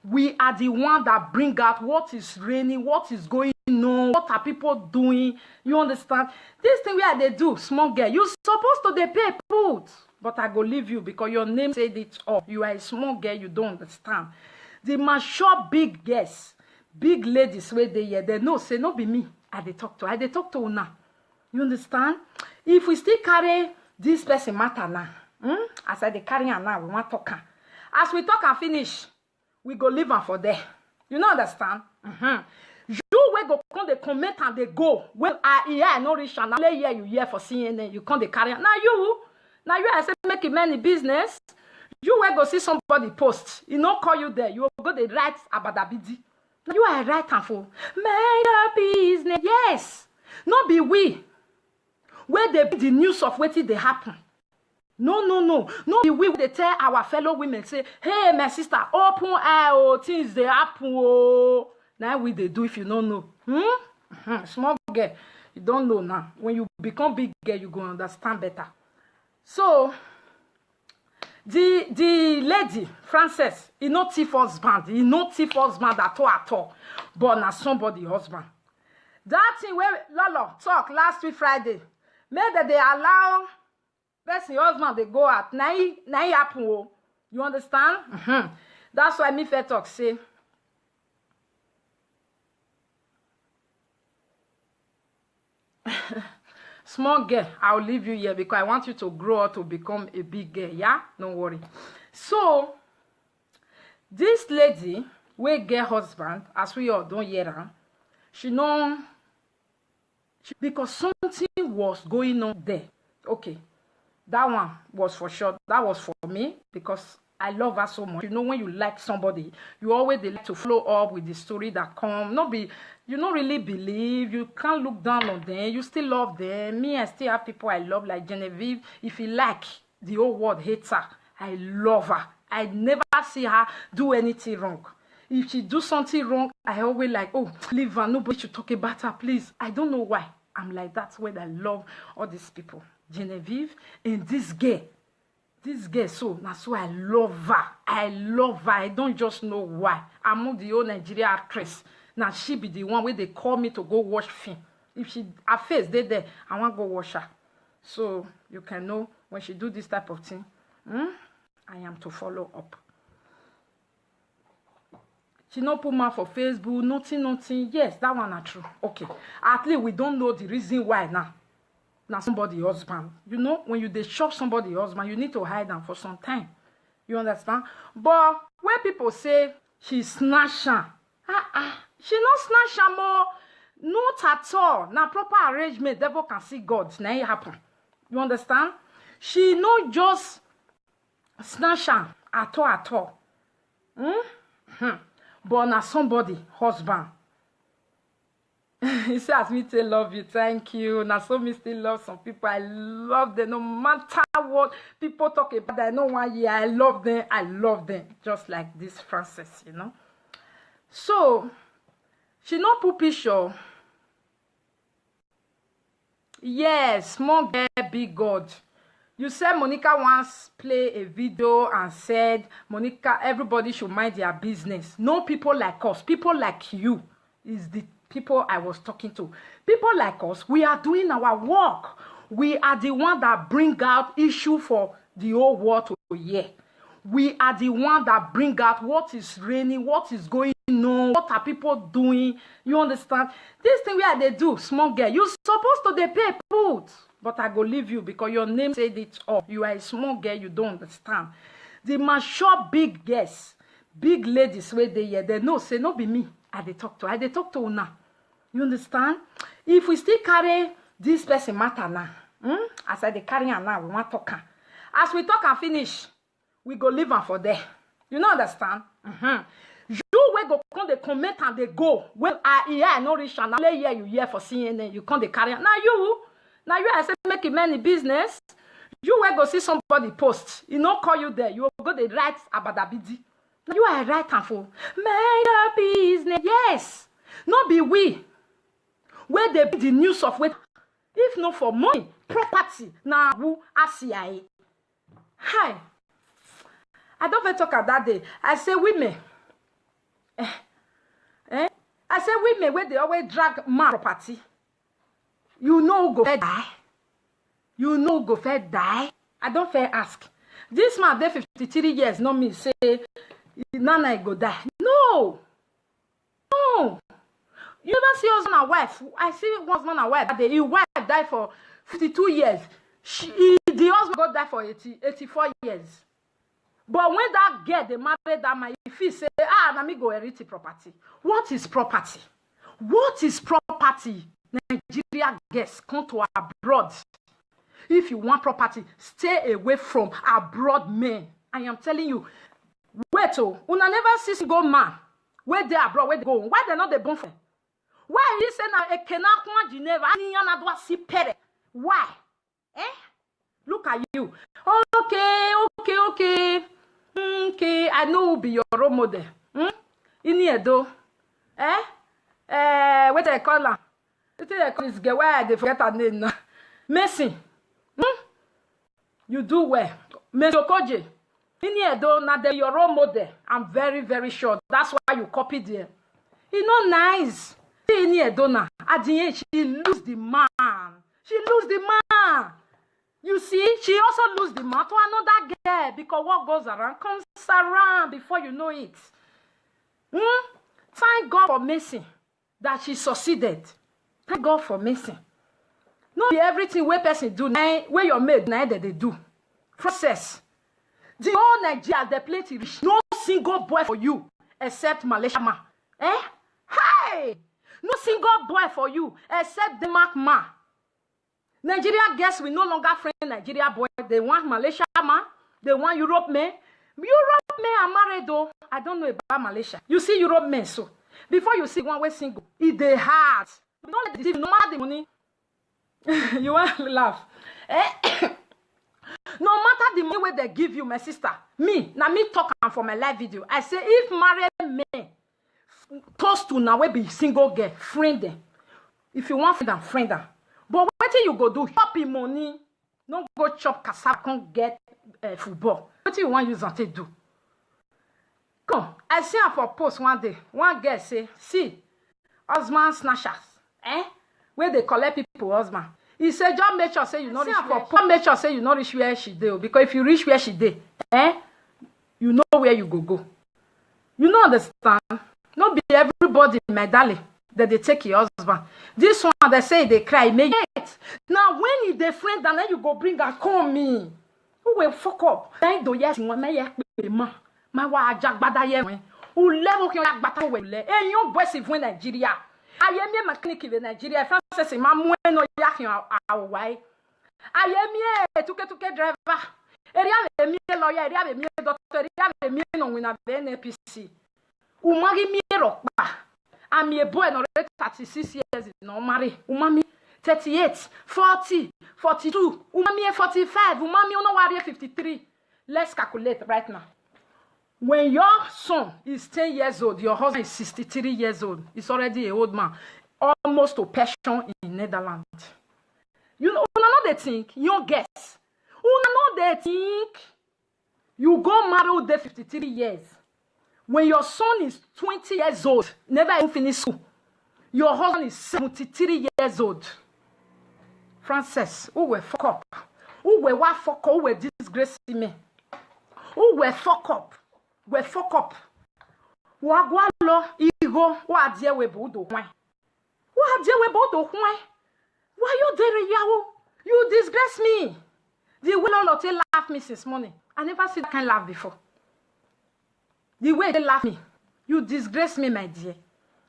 We are the one that bring out what is raining, what is going on, what are people doing. You understand? This thing where they do, small girl, you supposed to they pay put. But I go leave you because your name said it all. You are a small girl, you don't understand. The mature big girls, big ladies where they hear, they know, say, no be me. I they talk to now. You understand? If we still carry this person matter now, As I dey carry am now, we want talk am. As we talk and finish, we go leave am for there. You know understand? You wey go come dey comment and dey go. When I no reach am, now here you hear for CNN, you come dey carry am. Now you I say make it many business. You wey go see somebody post, he no call you there. You go dey write abadabidi. Now you are write am for mind your business. Yes, no be we. Where they be the news of wetin dey happen. No be we dey tell our fellow women say, hey my sister, open eye, oh, things dey happen, oh. Now we dey do if you don't know. Small girl, you don't know now. When you become big girl, you go understand better. So the lady Frances, he no thief husband, at all. But na somebody husband. That thing where Lolo talk last week Friday, make that they allow person husband they go out. Now he happen. Oh. You understand? That's why me fair talk say. Small girl, I'll leave you here because I want you to grow up to become a big girl. Yeah, don't worry. So this lady will get husband, as we all don't hear her. Because something was going on there. Okay, that one was for sure. That was for me because I love her so much. You know, when you like somebody, you always like to follow up with the story that come. You don't really believe. You can't look down on them. You still love them. Me, I still have people I love like Genevieve. If you like, the whole world hates her. I love her. I never see her do anything wrong. If she do something wrong, I always like, oh, leave her. Nobody should talk about her, please. I don't know why. I'm like that when I love all these people. Genevieve and this girl. This girl, so that's why I love her. I don't just know why. I'm the old Nigeria actress. Now she be the one where they call me to go watch film. If her face they there, I want to go watch her. So you can know when she do this type of thing, I am to follow up. She no put mouth for Facebook, nothing. Yes, that one are true. Okay. At least we don't know the reason why now. Now somebody husband. You know, when you shop somebody husband, you need to hide them for some time. You understand? But when people say she snatch her, she not snatch her more. Not at all. Now proper arrangement, devil can see God. Now it happen. You understand? She not just snatch her at all. But now somebody husband. He says, me to love you, thank you. Now so me still love some people. I love them no matter what people talk about. I know 1 year I love them. Just like this Frances, you know. So she not put picture. Yes, small girl, big God. You said Monica once played a video and said, Monica, everybody should mind their business. No people like us, people like you is the people I was talking to. People like us, we are doing our work. We are the one that bring out issue for the whole world to hear. We are the one that bring out what is raining, what is going on, what are people doing. You understand? This thing where they do, small girl, you supposed to they pay put. But I go leave you because your name said it all. You are a small girl, you don't understand. The mature big girls, big ladies where they hear, they know, say, no be me. I they talk to una. You understand? If we still carry this person matter now, as I they carry her now, we want to talk her. As we talk and finish, we go leave her for there. You know understand? You wey go come they comment and they go. When I no reach and now here you hear for CNN, you come they carry her. Now you I say make it many business. You wey go see somebody post, he no call you there. You go they write abadabidi. Now you are write and for mind your business. Yes, no be we. Where they be the news of where, if not for money, property, now who ACIA. Hi. I don't even talk about that day. I say women. I say women where they always drag man property. You know go fair die. You know go fair die. I don't fair ask. This man there 53 years, not me say Nana go die. No. You never see husband and wife. I see husband and wife. His wife died for 52 years. The husband got that for 84 years. But when that girl, they married that man, if he say, let me go inherit property. What is property? What is property? Nigeria guests come to abroad. If you want property, stay away from abroad men. I am telling you. Wait, una never see single man. Where they abroad, where they go? Why they not the bon friend? Why you say now a kenakwa Geneva? Why? Look at you. Okay. Okay, I know who be your role model. Iniedo. What I call her? This girl, why they forget her name now? Messi. You do well. Mesokoje. Iniedo, now they your role model. I'm very, very sure. That's why you copied them. It's not nice. Iniedo now. At the end, she lose the man. She lose the man. You see, she also lose the man to another girl because what goes around comes around before you know it. Thank God for Messi that she succeeded. Thank God for Messi. No be everything where person do, where your maid now that they do. Process. The whole Nigeria, they plenty rich. No single boy for you except Malaysia man. Hey! No single boy for you except Denmark man. Nigeria guests will no longer friend Nigeria boy. They want Malaysia man. They want Europe men. Europe men are married though. I don't know about Malaysia. You see Europe men so. Before you see one way single, it's the heart. You don't let the TV, no matter the money. You want to laugh. No matter the money where they give you, my sister. Me talk for my live video. I say if married men close to now will be single girl, friend them. If you want friend them. But what you go do? Chop your money. Don't go chop cassava, can't get football. What you want use to do? Come, I see her for post one day. One girl say, see, husband snatchers. Where they collect people husband. He said, just make sure say you not reach where make sure say you not reach where she did. Because if you reach where she did, you know where you go. You know understand? Not be everybody, my darling. That they take your husband. This one, they say they cry. May yet. Now, when you the friend, and then you go bring her, call me. Who will fuck up? I do yes, one may my wa jack badaye. Who level can like battle with le? And your boys if when Nigeria. I am a mechanic in Nigeria. Francis, my no yakin our way. I am here to driver. Area me lawyer, area me doctor, area me no win a NPC. Umagi me rock. I'm a boy already 36 years, no marry. Umami 38, 40, 42, umami 45, umami no 53. Let's calculate right now. When your son is 10 years old, your husband is 63 years old. He's already an old man, almost to pension in Netherlands. You know they think, you guess. You know they think you go marry the 53 years. When your son is 20 years old, never even finished school, your husband is 73 years old. Frances, who will fuck up? Who will what fuck up? Who will disgrace me? Who will fuck up? Will fuck up? Wagwalo, ego, what dear we bodo why? What dear we bodo why? Why you there, yawo? You disgrace me. The way Lolotte laugh me since morning. I never seen that kind laugh before. The way they laugh me, you disgrace me, my dear.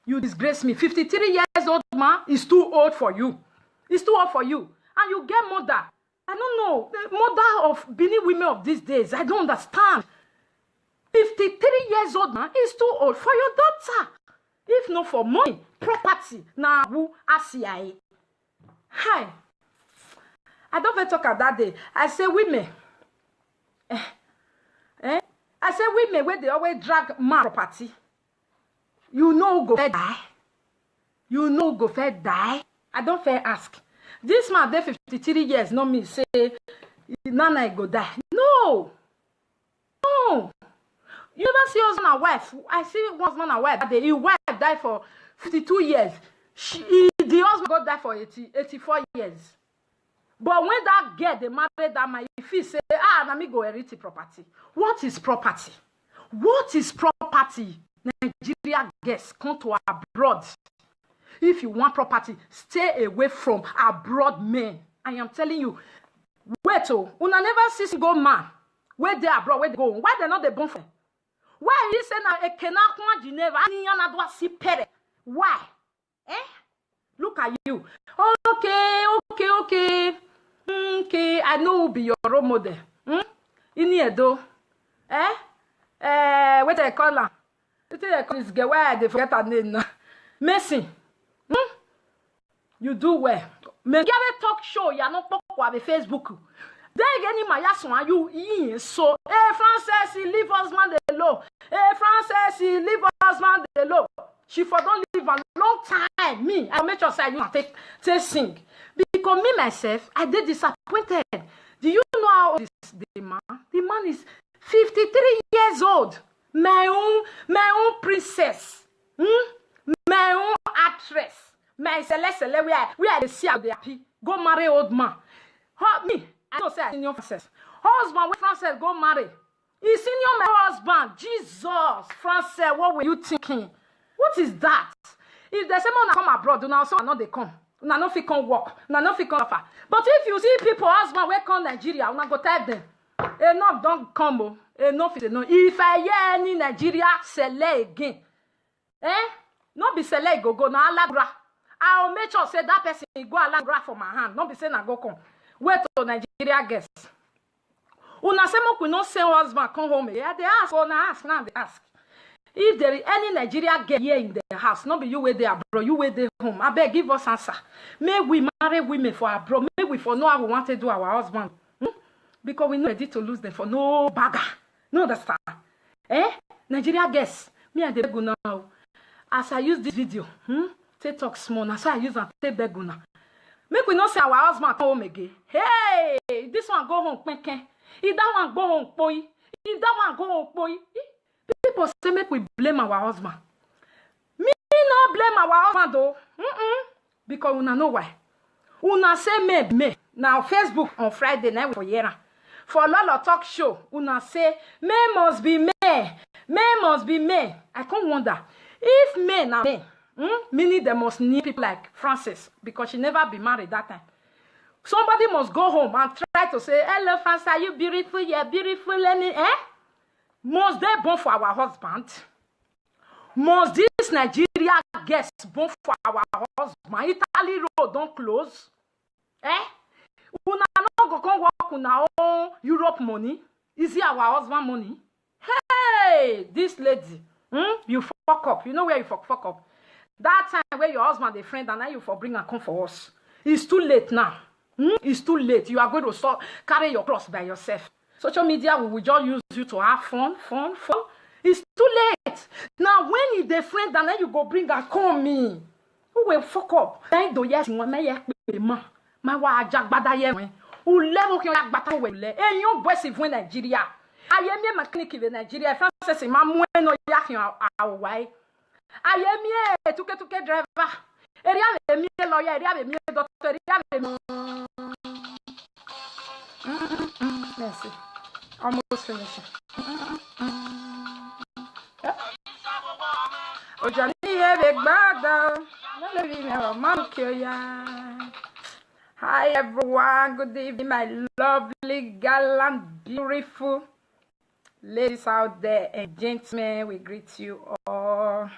You disgrace me. 53 years old man is too old for you. It's too old for you. And you get mother. I don't know. The mother of Benin women of these days. I don't understand. 53 years old man is too old for your daughter. If not for money, property, now who ACI. Hi. I don't even talk about that day. I say women. I say women where they always drag man property. You know go fair die. You know go fair die. I don't fair ask. This man there 53 years, not me say Nana go die. No. No. You never see husband and wife. I see husband and wife. His wife died for 52 years. The husband got died for 84 years. But when that girl, they married that man, if he say, let me go inherit property. What is property? What is property? Nigeria guests come to abroad. If you want property, stay away from abroad men. I am telling you, Wait, oh, una never see single man where they abroad, where they go. Why they not the bon friend? Why you say now a kenakuma Geneva? Why? Eh? Look at you. Okay. Okay, I know who be your role model. In here though. What I call her? What I call this girl? Why they forget her name now? Messi. You do well. Me get a talk show, you not talk on Facebook. Then again, my yason you so. Frances, leave husband alone. Frances, leave husband alone. She for don't live a long time. Me, I make sure say you take sing. Because me myself, I did disappointed. Do you know how old is the man? The man is 53 years old. My own princess. My own actress. My celeste, we are the see how they happy. Go marry old man. Me, I don't say I senior Frances. Husband with Frances go marry. He senior my husband. Jesus, Frances, what were you thinking? What is that? If there's someone come abroad, now so not they come. Una no fit come work. Una no fit come offer. But if you see people husband wey come Nigeria, una go tell them. Enough don't come. Enough is enough. If I hear any Nigeria sele again, no be sele go na alagra. I'll make sure say that person go alagra for my hand. No be say na go come. Wait till Nigeria guests. Una say make we no say husband come home. Yeah, they ask. Una ask now. They ask. If there is any Nigeria girl here in the house, not be you where they are, bro, you where they home. I beg, give us answer. May we marry women for our bro. May we for know how we want to do our husband. Because we know ready to lose them for no bagger. No understand? Nigeria girls, me and the beguna now. As I use this video, take talk small. As I use and take beguna. Make we not say our husband come home again. Hey, this one go home, penken. If that one go home, boy. If that one go home, boy. People say make we blame our husband. Me no blame our husband though. Because una know why. Una say me. Now Facebook on Friday night for year. For Lolo talk show, una say me must be me. Me must be me. I can't wonder. If me now me, meaning they must need people like Frances because she never be married that time. Somebody must go home and try to say, hello Frances, are you beautiful? Yeah, beautiful. Must they born for our husband? Must this Nigeria guest born for our husband? Italy road don't close. Una no go come work on our own Europe money. Is it our husband money? Hey, this lady, you fuck up. You know where you fuck up? That time where your husband a friend and now you for bring and come for us. It's too late now. It's too late. You are going to start carry your cross by yourself. Social media will just use you to have fun. It's too late. Now when you the friend and then you go bring and call me. Who will fuck up? Then do yes my wa jagbada ye wen. Ou level ki jagbata we le. E yon boy se vwen Nigeria. Ayemi mechanic in Nigeria. Frances se ma mwen no yakin awai. Ayemi tuke driver. Eri ave mi lawyer, eri ave mi doctor, eri ave mi. Merci. Almost finished. Ojani eve gbada. No leave me mama kyoya. Hi everyone, good evening, my lovely, gallant, beautiful ladies out there and gentlemen. We greet you all.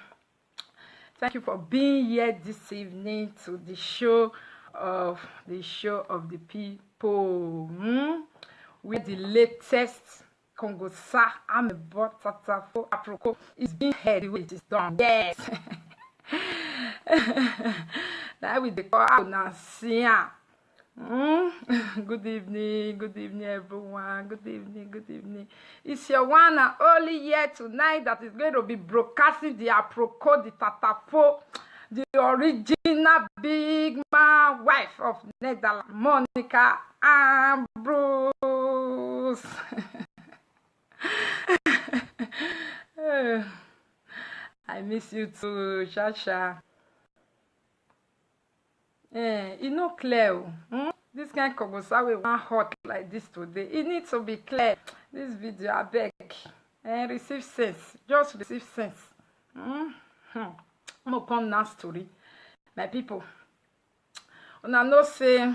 Thank you for being here this evening to the show of the people. With the latest Kongosa Amebo Tatafo Aproko is being heard the way it is done. Yes. Now with the call now see. Good evening, everyone. Good evening. It's your one and only year tonight that is going to be broadcasting the Aproko, the Tatafo, the original big man wife of Netherlands, Monica Ambrose. I miss you too, Shasha. It's not clear. This kind of Kongosa we want hot like this today. It needs to be clear. This video, I beg. Receive sense. Just receive sense. I'm upon that story. My people. Una know say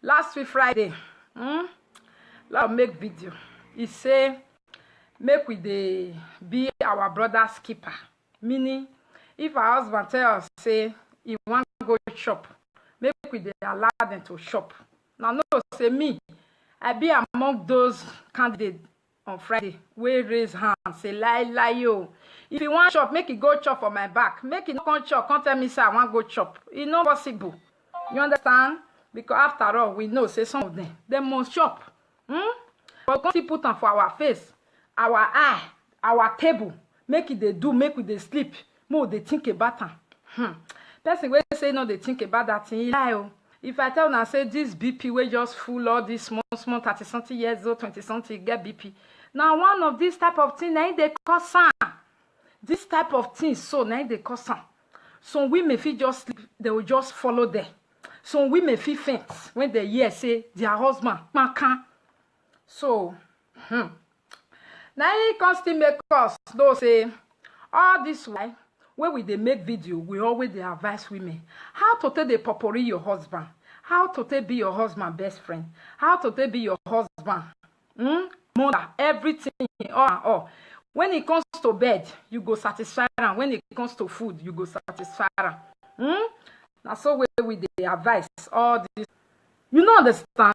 last week Friday, Let make video. He say make we dey be our brother's keeper, meaning if our husband tell us say he want go shop, make we dey allow them to shop. Now no say me, I be among those candidates on Friday wey raise hand say lie yo. If you want chop, make it go chop for my back. Make it no come chop, come tell me say I want go chop. It's not possible. You understand? Because after all, we know say some of them must chop. But come still put them for our face, our eye, our table. Make it they do, make it they sleep. More they think about them. Person wey say no, they think about that thing. Lie. If I tell now say this BP we just full all this small 30-something years old, 20-something get BP. Now one of these type of things, now they cause this type of things, so now they cause some women feel just sleep, they will just follow there. Some women feel faint when they hear say their husband man can. So now he constantly make us though say all this why when they make video, we always they advise women how to take the potpourri your husband, how to take be your husband best friend, how to take be your husband mother, everything all. When it comes to bed, you go satisfy them. When it comes to food, you go satisfy them. Now so we the advice all this. You know understand?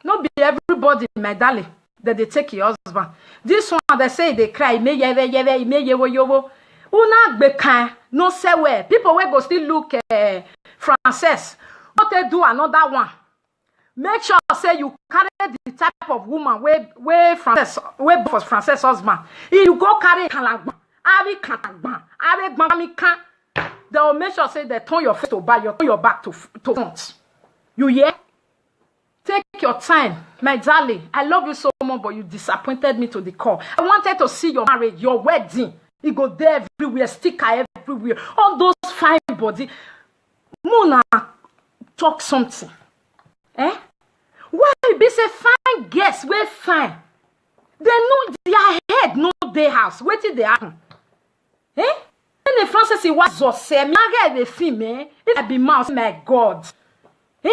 Not be everybody, my darling, that they take your husband. This one they say they cry, me yeve, me yewo. Una bekan no say where people will go still look Frances. What they do another one. Make sure say you carry the type of woman where Frances for Frances husband. If you go carry kalagban, they will make sure say they turn your face to back, you turn your back to front. You hear? Take your time, my darling. I love you so much, but you disappointed me to the core. I wanted to see your marriage, your wedding. You go there everywhere, sticker everywhere. All those fine body. Mona, talk something. Why be say fine guests, we fine. They know their head, know their house. Wait till they happen. When the Francis was Zose, me get the female. It be mouse, my God. You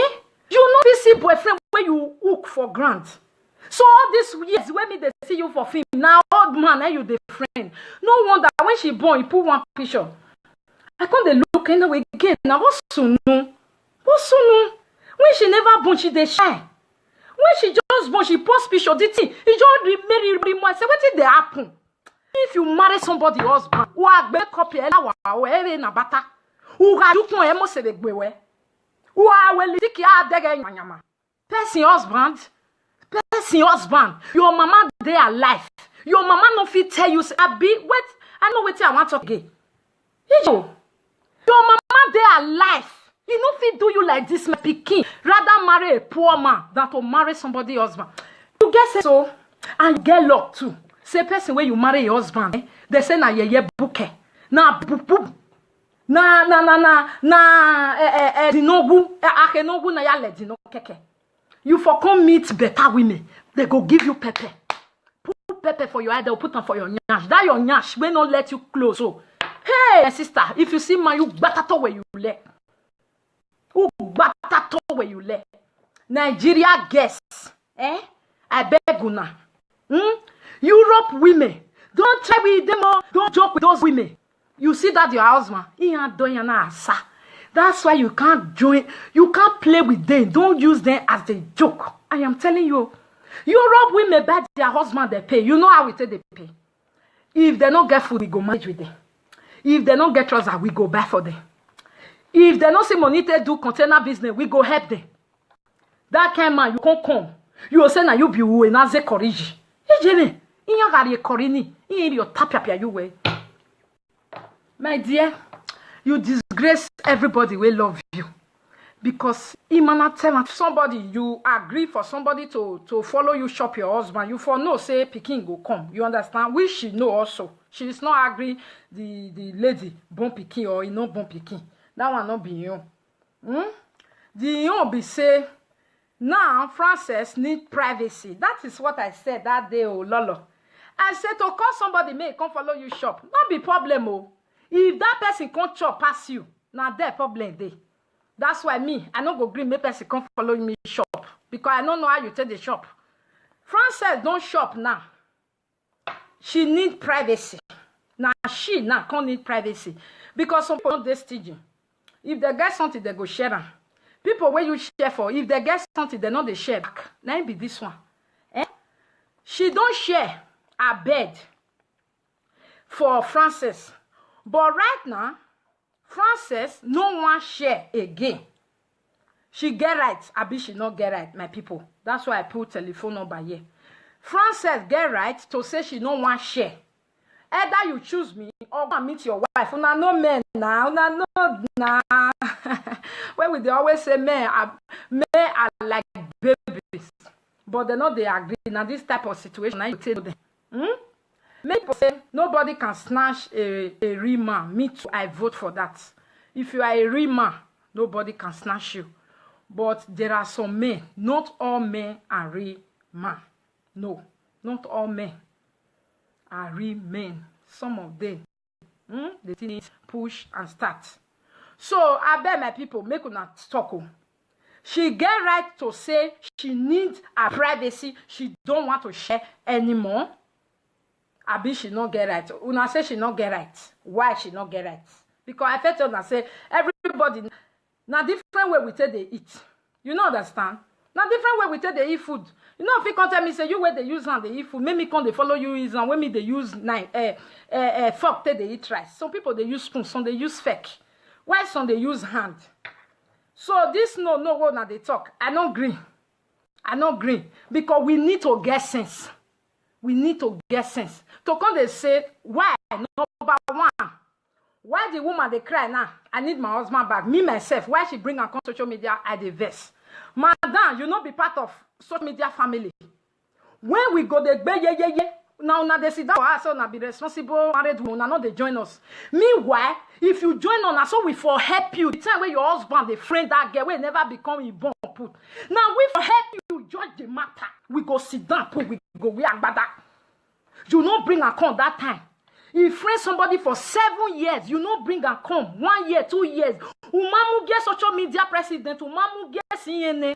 know this boyfriend where you hook for grant. So all these years when me they see you for film, now old man you the friend. No wonder when she born, you put one picture. I can't they look anyway again. Now what's soon? What's soon? When she never born, she they shine. When she just born, she post picture. The thing, he just remarry more. I say, what did they happen? If you marry somebody husband, who a be copy or every na bata, who ga you pon emo se be gbewe, who a we litiki a dege nyama. Person husband, your mama they alive. Your mama no fit tell you say, I be wait, I know what I want to get. Your mama they alive. You know fit do you like this, my pikin. Rather marry a poor man than to marry somebody husband. You get so and get luck too. Say person where you marry your husband, they say na ye bouquet. Na bubu. Na dinobu. Akenobu na ya le dino keke. You for come meet better women. They go give you pepper. Put pepper for your eye, they'll put them for your nyash. That your nyash will not let you close. So, hey, sister, if you see man, you better to where you lay. Who better to where you lay? Nigeria guests. I beg you now. Europe women. Don't try with them all. Don't joke with those women. You see that your husband, he ain't doing an answer. That's why you can't join. You can't play with them. Don't use them as a joke. I am telling you. Europe women buy their husband they pay. You know how we take they pay. If they don't get food, we go manage with them. If they don't get trousers, we go buy for them. If they don't see money to do container business, we go help them. That kind of man, you can't come. You will say na you be who and as a corrige. Ejene, in your gari korini, in your tapia you way. My dear, you disgrace everybody will love you. Because imana tell somebody you agree for somebody to follow you shop your husband, you for no say pikin go come. You understand? We she know also. She is not agree the lady bon pikin or no bon pikin. That one not be you. The you be say now Frances need privacy. That is what I said that day, oh Lolo. I said to call somebody may come follow you shop. Not be problem, oh. If that person can't chop pass you, now their problem day. That's why me, I no go green make person come follow me shop. Because I don't know how you take the shop. Frances don't shop now. She need privacy. Now she now can't need privacy. Because some people don't staging. If they get something, they go share them. People where you share for, if they get something, they know they share back. Now it be this one. Eh? She don't share her bed for Frances. But right now, Frances no one share again. She get right, abi she not get right, my people. That's why I put telephone number here. Frances get right to say she no one share. Either you choose me or go and meet your wife. Una no men now, una no now. When we they always say men are like babies, but they know they agree. Now this type of situation, I tell them. Many people say nobody can snatch a real man. Me too, I vote for that. If you are a real man, nobody can snatch you. But there are some men. Not all men are real men. No, not all men are real men. Some of them, they need push and start. So I beg my people, make una talk. She get right to say she needs her privacy. She don't want to share anymore. Abi she not get right. Una say she not get right. Why she not get right? Because I felt una say everybody now different way we take they eat. You know understand? Now different way we take they eat food. You know if you can't tell me say you where they use hand they eat food, make me come they follow you is and when me they use fork take they eat rice. Some people they use spoon, some they use fork. Why some they use hand? So this no what now they talk. I don't agree. I don't agree because we need to get sense. We need to get sense. To come they say, why number one? Why the woman they cry now? I need my husband back. Me myself, why she bring her on social media at the verse? Madam, you not be part of social media family. When we go yeah. Now they sit down for us, so now be responsible married woman, now they join us. Meanwhile, if you join us, so we for help you. The time where your husband, the friend that girl, will never become a bomb put. Now we for help you judge the matter. We go sit down, put we go we agbada. You not bring a con that time. You friend somebody for 7 years, you not bring a con 1 year, 2 years. Umamu get social media president, umamu get CNN.